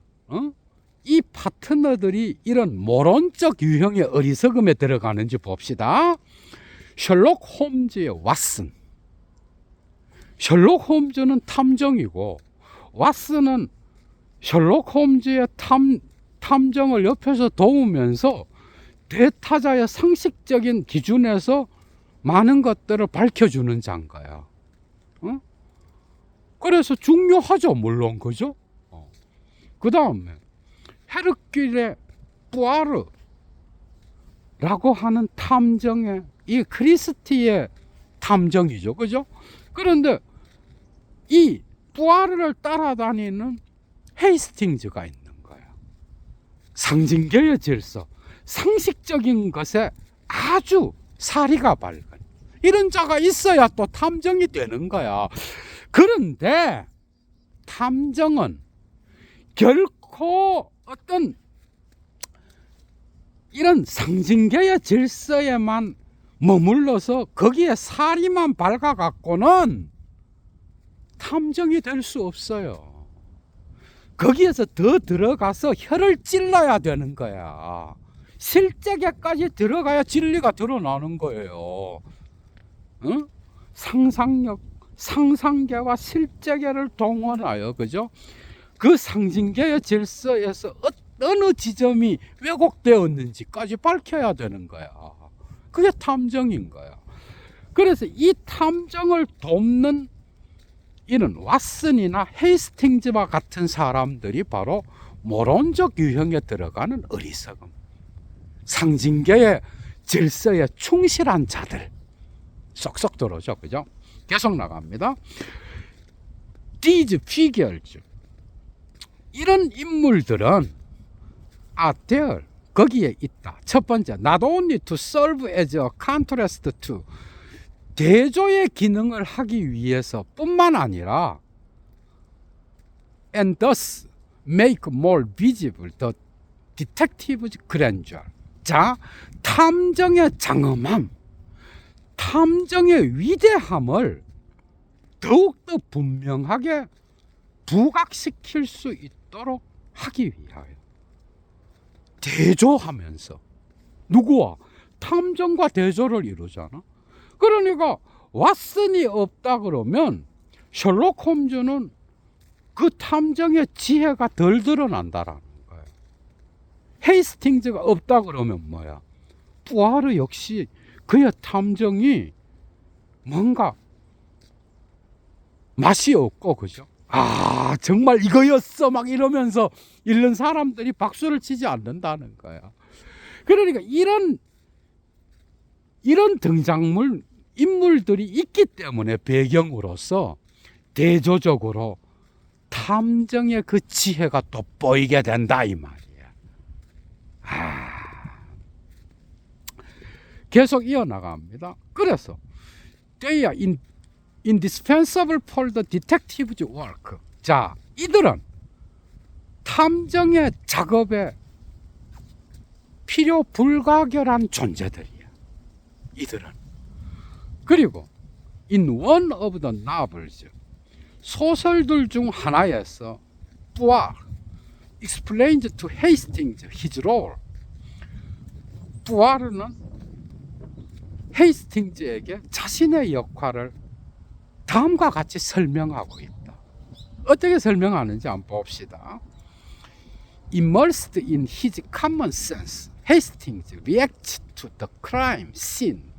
이 파트너들이 이런 모론적 유형의 어리석음에 들어가는지 봅시다. 셜록 홈즈의 왓슨. 셜록 홈즈는 탐정이고 왓슨은 셜록 홈즈의 탐정을 옆에서 도우면서 대타자의 상식적인 기준에서 많은 것들을 밝혀주는 장가야. 그래서 중요하죠, 물론. 그죠? 그 다음에 헤르큘레 부아르라고 하는 탐정의 이 크리스티의 탐정이죠. 그죠? 그런데 이 부아르를 따라다니는 헤이스팅즈가 있는 거야. 상징계의 질서, 상식적인 것에 아주 사리가 밝은 이런 자가 있어야 또 탐정이 되는 거야. 그런데 탐정은 결코 어떤 이런 상징계의 질서에만 머물러서 거기에 사리만 밝아갖고는 탐정이 될 수 없어요. 거기에서 더 들어가서 혀를 찔러야 되는 거야. 실제계까지 들어가야 진리가 드러나는 거예요. 상상력, 상상계와 실제계를 동원하여, 그죠? 그 상징계의 질서에서 어느 지점이 왜곡되었는지까지 밝혀야 되는 거야. 그게 탐정인 거야. 그래서 이 탐정을 돕는 이런 왓슨이나 헤이스팅즈와 같은 사람들이 바로 모론적 유형에 들어가는 어리석음, 상징계의 질서에 충실한 자들. 쏙쏙 들어오죠. 그죠? 계속 나갑니다. These figures, 이런 인물들은 are there, 거기에 있다. 첫 번째, not only to serve as a contrast to, 대조의 기능을 하기 위해서 뿐만 아니라 and thus make more visible the detective's grandeur. 자, 탐정의 장엄함, 탐정의 위대함을 더욱더 분명하게 부각시킬 수 있도록 하기 위하여 대조하면서, 누구와? 탐정과 대조를 이루잖아. 그러니까 왓슨이 없다 그러면 셜록 홈즈는 그 탐정의 지혜가 덜 드러난다라는 거예요. 헤이스팅즈가 없다 그러면 뭐야? 푸아르 역시 그의 탐정이 뭔가 맛이 없고, 그죠? 아, 정말 이거였어 막 이러면서 읽는 사람들이 박수를 치지 않는다는 거야. 그러니까 이런 등장물 인물들이 있기 때문에 배경으로서 대조적으로 탐정의 그 지혜가 돋보이게 된다 이 말이야. 계속 이어나갑니다. 그래서 they are indispensable for the detective's work. 자, 이들은 탐정의 작업에 필요 불가결한 존재들이야. 이들은. 그리고 in one of the novels, 소설들 중 하나에서 푸아르 explains to Hastings his role. 푸아르는 헤이스팅즈에게 자신의 역할을 다음과 같이 설명하고 있다. 어떻게 설명하는지 한번 봅시다. Immersed in his common sense, Hastings reacts to the crime scene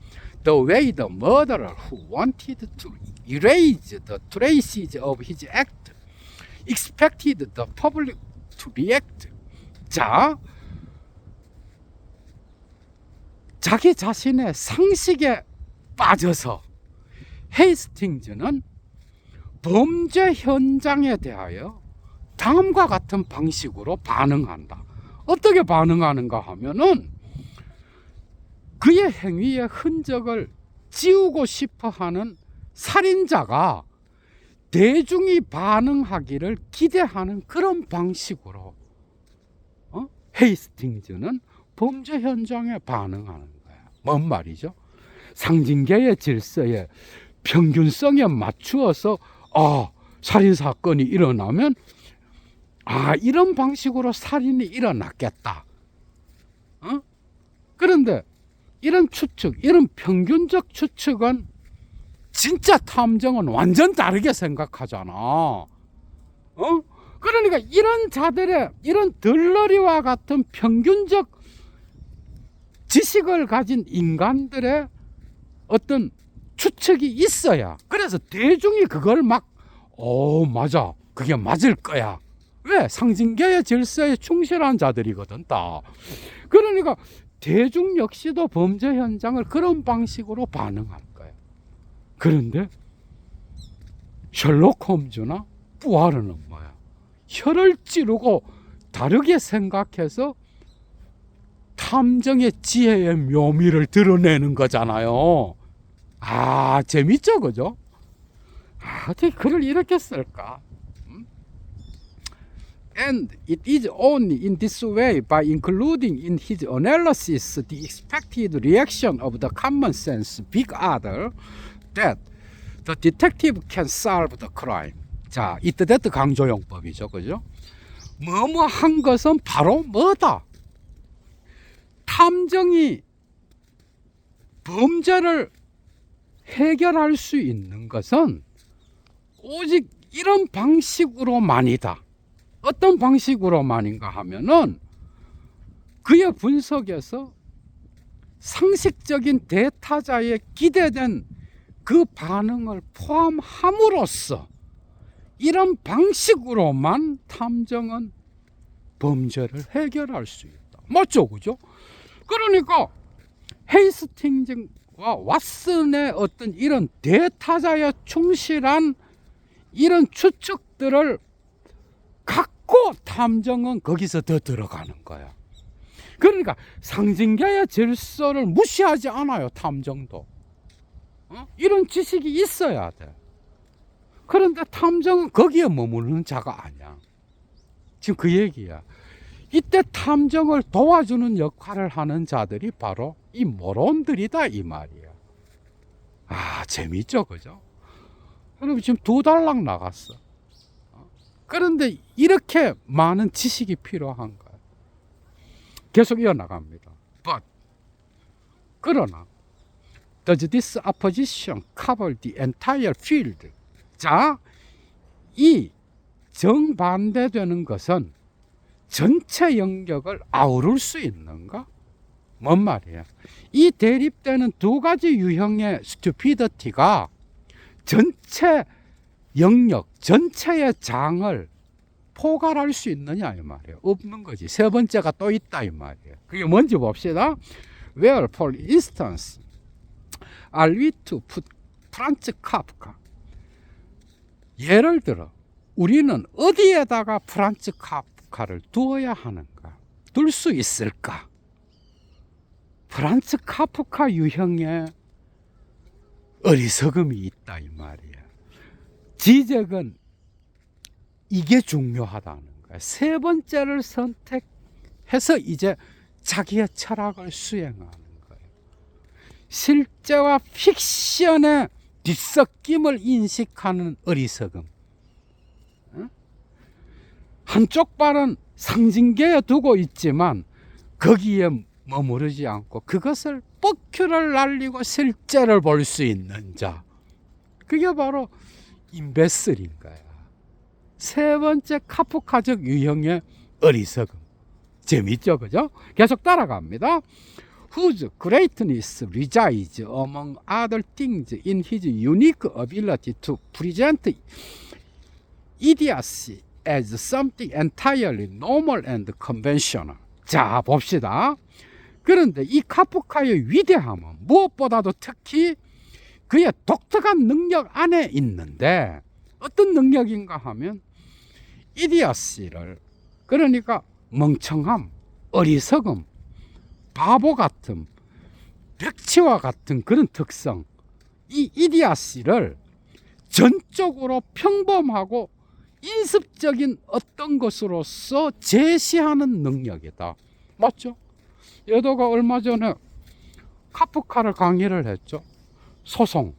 the way the murderer who wanted to erase the traces of his act expected the public to react. 자, 자기 자신의 상식에 빠져서 헤이스팅즈는 범죄 현장에 대하여 다음과 같은 방식으로 반응한다. 어떻게 반응하는가 하면은 그의 행위의 흔적을 지우고 싶어 하는 살인자가 대중이 반응하기를 기대하는 그런 방식으로 헤이스팅즈는 범죄 현장에 반응하는 거야. 뭔 말이죠? 상징계의 질서에 평균성에 맞추어서 살인사건이 일어나면 이런 방식으로 살인이 일어났겠다. 그런데 이런 추측, 이런 평균적 추측은 진짜 탐정은 완전 다르게 생각하잖아. 그러니까 이런 자들의 이런 덜러리와 같은 평균적 지식을 가진 인간들의 어떤 추측이 있어야, 그래서 대중이 그걸 막 맞아, 그게 맞을 거야. 왜? 상징계의 질서에 충실한 자들이거든 다. 그러니까 대중 역시도 범죄 현장을 그런 방식으로 반응할 거야. 그런데 셜록 홈즈나 푸아르는 뭐야? 혀를 찌르고 다르게 생각해서 탐정의 지혜의 묘미를 드러내는 거잖아요. 재밌죠, 그죠? 어떻게 글을 이렇게 쓸까? And it is only in this way, by including in his analysis the expected reaction of the common sense big other, that the detective can solve the crime. 자, 이때대트 강조용법이죠, 그죠? 뭐뭐 한 것은 바로 뭐다? 탐정이 범죄를 해결할 수 있는 것은 오직 이런 방식으로만이다. 어떤 방식으로만인가 하면은 그의 분석에서 상식적인 대타자의 기대된 그 반응을 포함함으로써 이런 방식으로만 탐정은 범죄를 해결할 수 있다. 맞죠, 그죠? 그러니까 헤이스팅즈와 와, 왓슨의 어떤 이런 대타자에 충실한 이런 추측들을 갖고 탐정은 거기서 더 들어가는 거야. 그러니까 상징계의 질서를 무시하지 않아요, 탐정도. 이런 지식이 있어야 돼. 그런데 탐정은 거기에 머무르는 자가 아니야. 지금 그 얘기야. 이때 탐정을 도와주는 역할을 하는 자들이 바로 이 모론들이다, 이 말이야. 아, 재밌죠, 그죠? 그럼 지금 2달락 나갔어. 그런데 이렇게 많은 지식이 필요한 거야. 계속 이어나갑니다. But 그러나 does this opposition cover the entire field? 자, 이 정반대되는 것은 전체 영역을 아우를 수 있는가? 뭔 말이야? 이 대립되는 두 가지 유형의 stupidity가 전체 영역, 전체의 장을 포괄할 수 있느냐 이 말이에요. 없는 거지. 세 번째가 또 있다 이 말이에요. 그게 뭔지 봅시다. Where, for instance, are we to put Franz Kafka? 예를 들어 우리는 어디에다가 프란츠 카프카를 두어야 하는가? 둘 수 있을까? 프란츠 카프카 유형의 어리석음이 있다 이 말이야. 지적은 이게 중요하다는 거야. 세 번째를 선택해서 이제 자기의 철학을 수행하는 거예요. 실제와 픽션의 뒤섞임을 인식하는 어리석음. 한쪽 발은 상징계에 두고 있지만 거기에 머무르지 않고 그것을 뻑큐를 날리고 실제를 볼 수 있는 자. 그게 바로 임베슬인 거야. 세 번째 카프카적 유형의 어리석음. 재밌죠, 그죠? 계속 따라갑니다. Whose greatness resides among other things in his unique ability to present idiocy as something entirely normal and conventional. 자, 봅시다. 그런데 이 카프카의 위대함은 무엇보다도 특히 그의 독특한 능력 안에 있는데 어떤 능력인가 하면 이디어시를, 그러니까 멍청함, 어리석음, 바보 같음, 백치와 같은 그런 특성, 이 이디어시를 전적으로 평범하고 인습적인 어떤 것으로서 제시하는 능력이다. 맞죠? 여도가 얼마 전에 카프카를 강의를 했죠. 소송,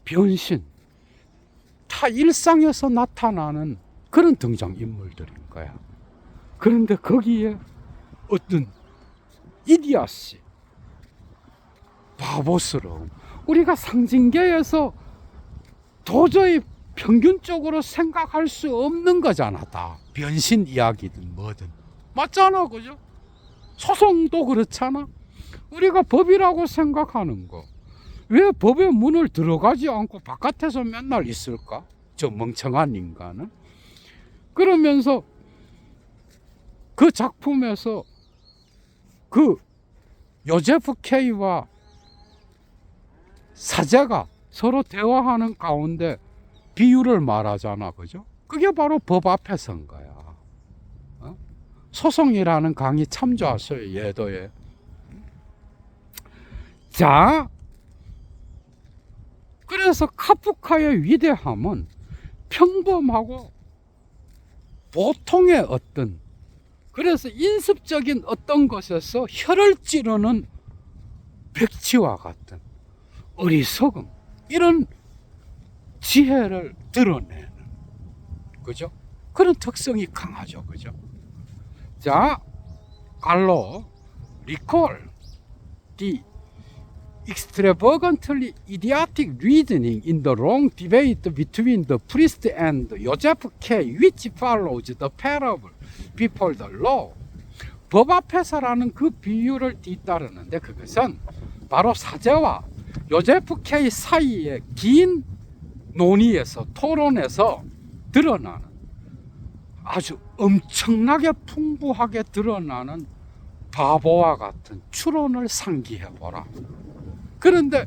변신, 다 일상에서 나타나는 그런 등장인물들인 거야. 그런데 거기에 어떤 이디어시, 바보스러움, 우리가 상징계에서 도저히 평균적으로 생각할 수 없는 거잖아. 다 변신 이야기든 뭐든 맞잖아, 그죠? 소송도 그렇잖아. 우리가 법이라고 생각하는 거 왜 법의 문을 들어가지 않고 바깥에서 맨날 있을까? 저 멍청한 인간은. 그러면서 그 작품에서 그 요제프 K와 사제가 서로 대화하는 가운데 비유를 말하잖아, 그죠? 그게 바로 법 앞에 선 거야. 소송이라는 강의 참조하세요, 예도에. 자, 그래서 카프카의 위대함은 평범하고 보통의 어떤, 그래서 인습적인 어떤 것에서 혀를 찌르는 백치와 같은 어리석음, 이런 지혜를 드러내는, 그죠? 그런 특성이 강하죠, 그죠? 자, 갈로 recall the extravagantly idiotic reasoning in the long debate between the priest and Joseph K, which follows the parable before the law. 법 앞에서라는 그 비유를 뒤따르는데 그것은 바로 사제와 요제프 K 사이의 긴 논의에서, 토론에서 드러나는, 아주 엄청나게 풍부하게 드러나는 바보와 같은 추론을 상기해보라. 그런데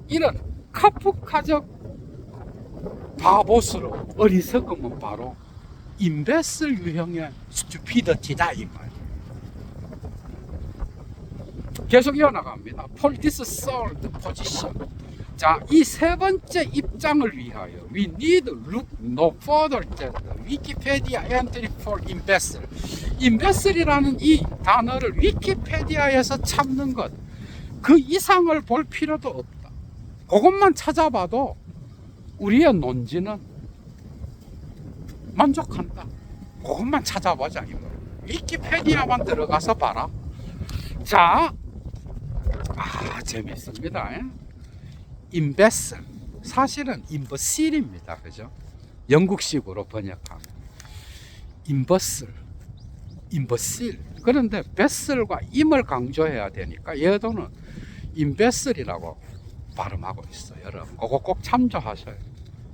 이런 카프카적 바보스로 어리석음은 바로 임베슬 유형의 스튜피더티다 이 말이에요. 계속 이어나갑니다. For this third position. 자, 이 세 번째 입장을 위하여 we need look no further than the Wikipedia entry for imbecile. imbecile이라는 이 단어를 위키페디아에서 찾는 것, 그 이상을 볼 필요도 없다. 그것만 찾아봐도 우리의 논지는 만족한다. 그것만 찾아보자 이거. 위키페디아만 들어가서 봐라. 자, 재밌습니다. 임베슬, 사실은 임버실입니다. 그죠? 영국식으로 번역하면 임버실. 그런데 베슬과 임을 강조해야 되니까 얘도는 임베슬이라고 발음하고 있어요. 여러분 그거 꼭 참조하셔요.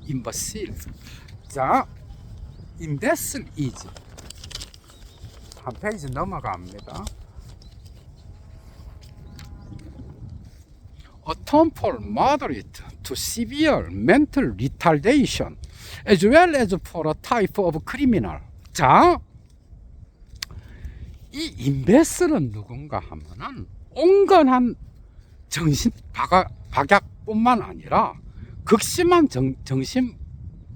임버실. 자, 임베슬 이즈 한 페이지 넘어갑니다. A term for moderate to severe mental retardation as well as for a type of criminal. 자, 이 임베슬은 누군가 하면은 온건한 정신 박약뿐만 아니라 극심한 정신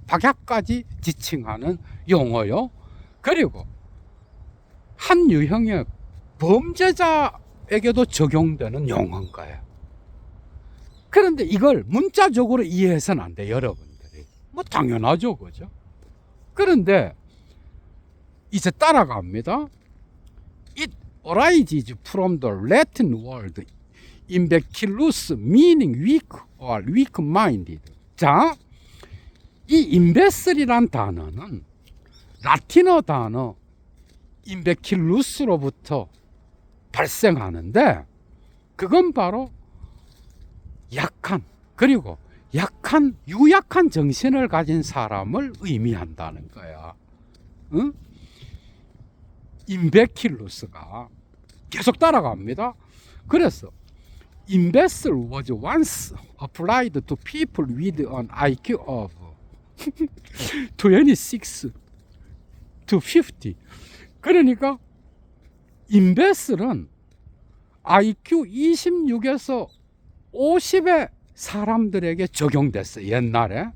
박약까지 지칭하는 용어요. 그리고 한 유형의 범죄자에게도 적용되는 용어인 거예요. 그런데 이걸 문자적으로 이해해서는 안 돼요, 여러분들이. 뭐 당연하죠, 그죠? 그런데 이제 따라갑니다. It arises from the Latin word imbecillus, meaning weak or weak-minded. 자, 이 임베슬이란 단어는 라틴어 단어 imbecillus로부터 발생하는데, 그건 바로 약한, 그리고 유약한 정신을 가진 사람을 의미한다는 거야. 응? 임베킬루스가 계속 따라갑니다. 그래서 imbecile was once applied to people with an IQ of 26 to 50. 그러니까 임베슬은 IQ 26에서 50의 사람들에게 적용됐어요, 옛날에.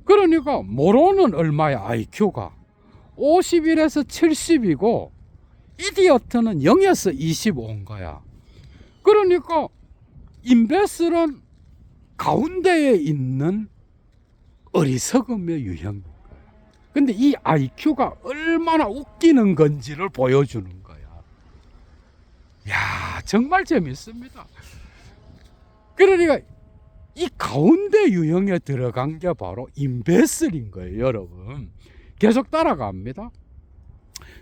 그러니까 모로는 얼마야, IQ가 51에서 70이고 이디어트는 0에서 25인 거야. 그러니까 임베슬은 가운데에 있는 어리석음의 유형인 거야. 근데 이 IQ가 얼마나 웃기는 건지를 보여주는 거야. 야, 정말 재밌습니다. 그러니까 이 가운데 유형에 들어간 게 바로 임베슬인 거예요, 여러분. 계속 따라갑니다.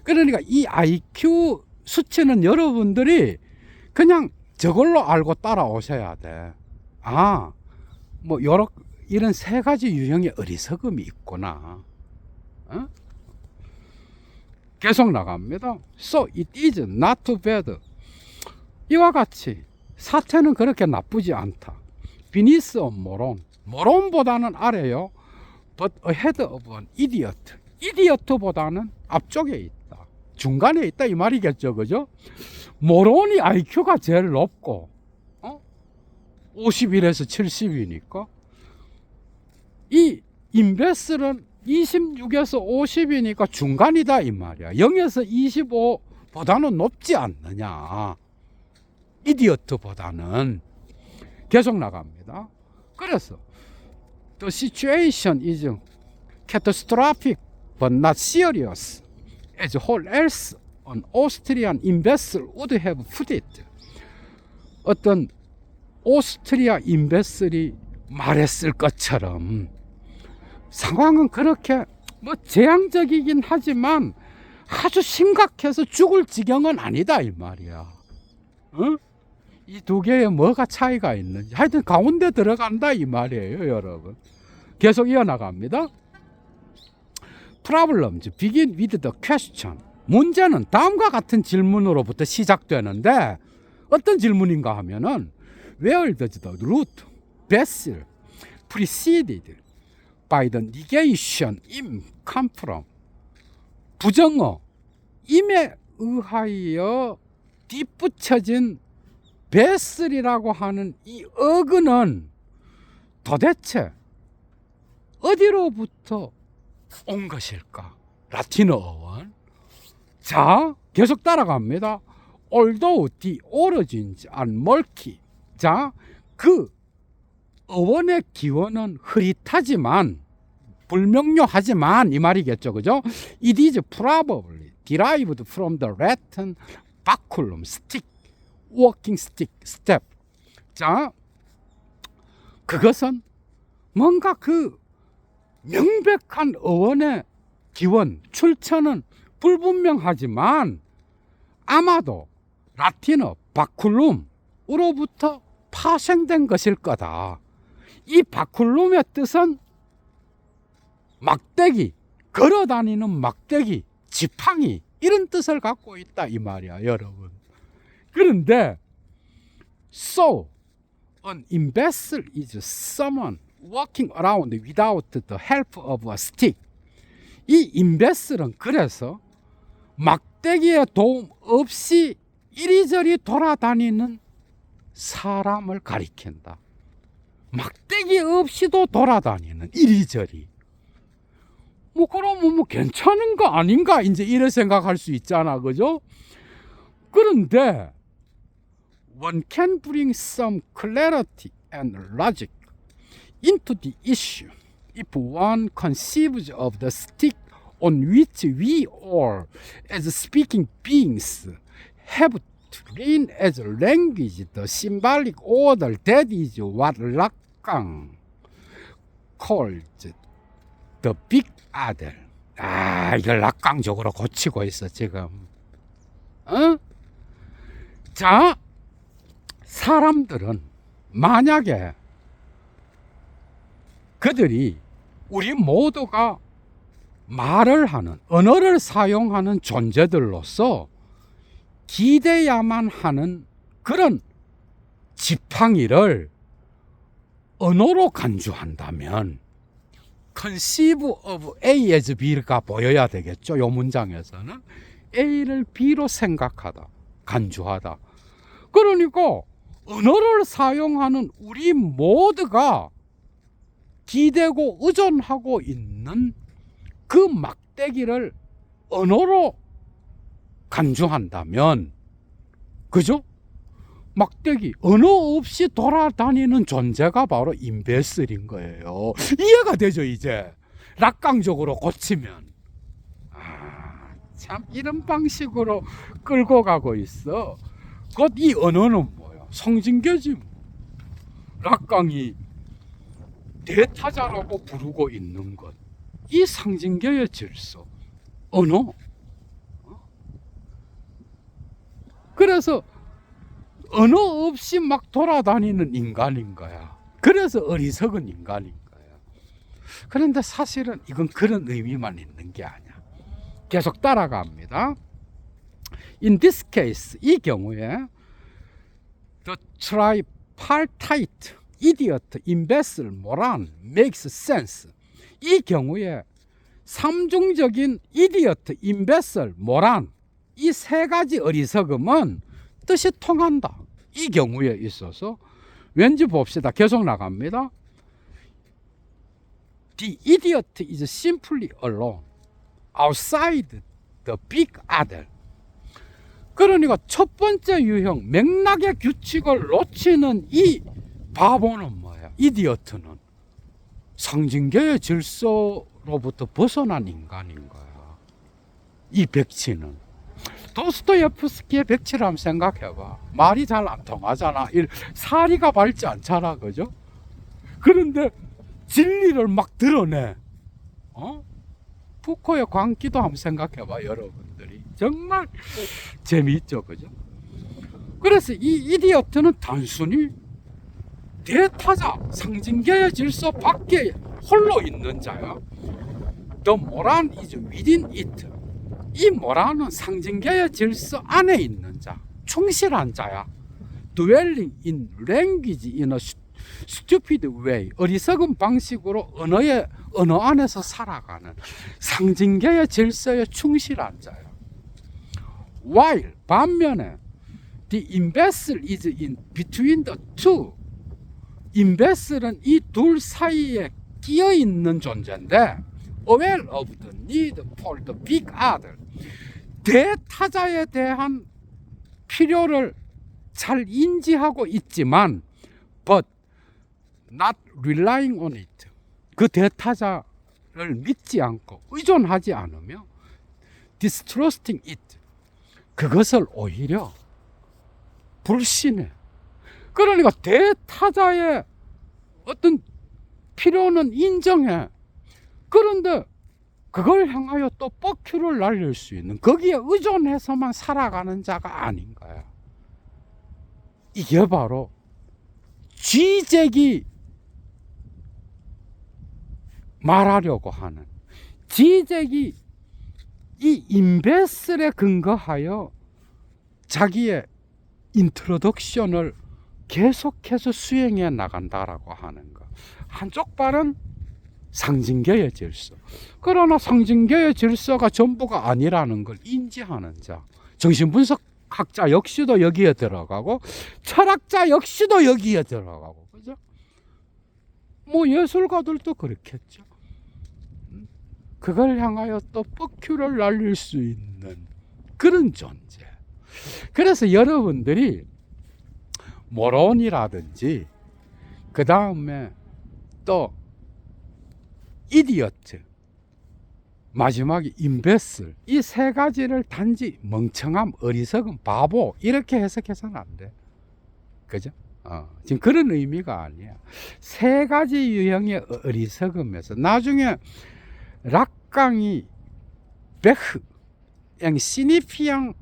그러니까 이 IQ 수치는 여러분들이 그냥 저걸로 알고 따라오셔야 돼. 아, 뭐 이런 세 가지 유형의 어리석음이 있구나. 어? 계속 나갑니다. So it is not too bad. 이와 같이 사태는 그렇게 나쁘지 않다. beneath a moron. 모론보다는 아래요. but ahead of an idiot. 이디어트보다는 앞쪽에 있다. 중간에 있다 이 말이겠죠, 그죠? 모론이 IQ가 제일 높고 51에서 70이니까 이 임베슬은 26에서 50이니까 중간이다 이 말이야. 0에서 25보다는 높지 않느냐, 이디어트보다는. 계속 나갑니다. 그래서 the situation is catastrophic but not serious as whole else an Austrian imbecile would have put it. 어떤 오스트리아 임베슬이 말했을 것처럼 상황은 그렇게 뭐 재앙적이긴 하지만 아주 심각해서 죽을 지경은 아니다 이 말이야. 어? 이 두 개에 뭐가 차이가 있는지 하여튼 가운데 들어간다 이 말이에요, 여러분. 계속 이어나갑니다. Problems begin with the question. 문제는 다음과 같은 질문으로부터 시작되는데 어떤 질문인가 하면은 Where does the root vessel preceded by the negation im come from? 부정어 임에 의하여 뒷붙여진 vessel이라고 하는 이 어근은 도대체 어디로부터 온 것일까? 라틴어 어원. 자, 계속 따라갑니다. Although the origins are murky. 자, 그 어원의 기원은 흐릿하지만 불명료하지만 이 말이겠죠, 그죠? It is probably derived from the Latin baculum, stick, walking stick, step. 자, 그것은 뭔가 그 명백한 어원의 기원, 출처는 불분명하지만 아마도 라틴어 바쿨룸으로부터 파생된 것일 거다. 이 바쿨룸의 뜻은 막대기, 걸어다니는 막대기, 지팡이 이런 뜻을 갖고 있다 이 말이야, 여러분. 그런데 so an imbecile is someone walking around without the help of a stick. 이 임베슬은 그래서 막대기의 도움 없이 이리저리 돌아다니는 사람을 가리킨다. 막대기 없이도 돌아다니는 이리저리. 뭐 그러면 뭐 괜찮은 거 아닌가 이제 이래 생각할 수 있잖아, 그죠? 그런데 one can bring some clarity and logic into the issue if one conceives of the stick on which we all, as speaking beings, have trained as language the symbolic order that is what Lacan calls the big other. 아, 이걸 락강적으로 고치고 있어 지금. 자, 사람들은 만약에 그들이 우리 모두가 말을 하는, 언어를 사용하는 존재들로서 기대야만 하는 그런 지팡이를 언어로 간주한다면 conceive of A as B가 보여야 되겠죠. 이 문장에서는 A를 B로 생각하다, 간주하다. 그러니까 언어를 사용하는 우리 모두가 기대고 의존하고 있는 그 막대기를 언어로 간주한다면, 그죠? 막대기, 언어 없이 돌아다니는 존재가 바로 임베슬인 거예요. 이해가 되죠, 이제? 락강적으로 고치면. 아, 참, 이런 방식으로 끌고 가고 있어. 곧 이 언어는 뭐야? 성징계지. 락강이 대타자라고 부르고 있는 것. 이 상징계의 질서, 언어. 그래서 언어 없이 막 돌아다니는 인간인 거야. 그래서 어리석은 인간인 거야. 그런데 사실은 이건 그런 의미만 있는 게 아니야. 계속 따라갑니다. In this case, 이 경우에 the tripartite idiot, imbecile, moron makes sense. 이 경우에 삼중적인 idiot, imbecile, moron 이 세 가지 어리석음은 뜻이 통한다. 이 경우에 있어서 왠지 봅시다. 계속 나갑니다. The idiot is simply alone outside the big other. 그러니까 첫 번째 유형, 맥락의 규칙을 놓치는 이 바보는 뭐야? 이디어트는 상징계의 질서로부터 벗어난 인간인 거야. 이 백치는. 도스토예프스키의 백치를 한번 생각해봐. 말이 잘 안 통하잖아. 사리가 밝지 않잖아, 그죠? 그런데 진리를 막 드러내. 푸코의 광기도 한번 생각해봐, 여러분들이. 정말 재미있죠, 그죠? 그래서 이 이디어트는 단순히 대타자, 상징계의 질서 밖에 홀로 있는 자야. The moron is within it. 이 모란은 상징계의 질서 안에 있는 자, 충실한 자야. dwelling in language in a stupid way. 어리석은 방식으로 언어 안에서 살아가는 상징계의 질서에 충실한 자야. While 반면에 the imbecile is in between the two. imbacile은 이 둘 사이에 끼어 있는 존재인데 aware of the need for the big other. 대타자에 대한 필요를 잘 인지하고 있지만 but not relying on it. 그 대타자를 믿지 않고 의존하지 않으며 distrusting it. 그것을 오히려 불신해. 그러니까 대타자의 어떤 필요는 인정해. 그런데 그걸 향하여 또 뻑큐를 날릴 수 있는, 거기에 의존해서만 살아가는 자가 아닌 거야. 이게 바로 지적이 말하려고 하는, 지적이 이 임베슬에 근거하여 자기의 인트로덕션을 계속해서 수행해 나간다라고 하는 것. 한쪽 발은 상징계의 질서. 그러나 상징계의 질서가 전부가 아니라는 걸 인지하는 자. 정신분석학자 역시도 여기에 들어가고 철학자 역시도 여기에 들어가고, 그죠? 뭐 예술가들도 그렇겠죠. 그걸 향하여 또 뻑큐를 날릴 수 있는 그런 존재. 그래서 여러분들이 모론이라든지 그 다음에 또 이디어트, 마지막에 임베슬, 이 세 가지를 단지 멍청함, 어리석음, 바보 이렇게 해석해서는 안 돼. 그죠? 지금 그런 의미가 아니야. 세 가지 유형의 어리석음에서 나중에 락강이 베흐, 시니피앙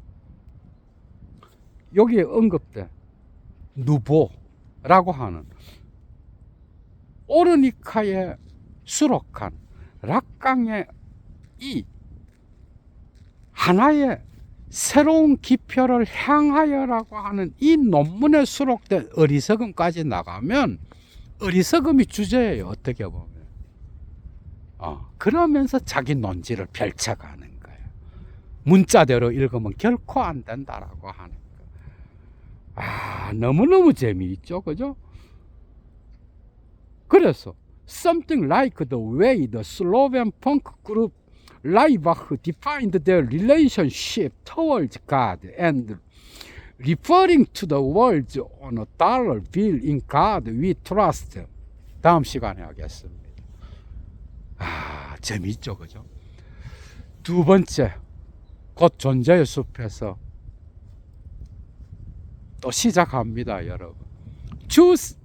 여기에 언급돼. 누보라고 하는 오르니카에 수록한 락강의 이 하나의 새로운 기표를 향하여라고 하는 이 논문에 수록된 어리석음까지 나가면 어리석음이 주제예요. 어떻게 보면. 그러면서 자기 논지를 펼쳐가는 거예요. 문자대로 읽으면 결코 안 된다라고 하는 거예요. 너무너무 재미있죠, 그죠? 그래서 something like the way the Slovene punk group Laibach defined their relationship towards God and referring to the words on a dollar bill, in God we trust. 다음 시간에 하겠습니다. 재미있죠, 그죠? 두 번째, 곧 존재의 숲에서 또 시작합니다, 여러분. Choose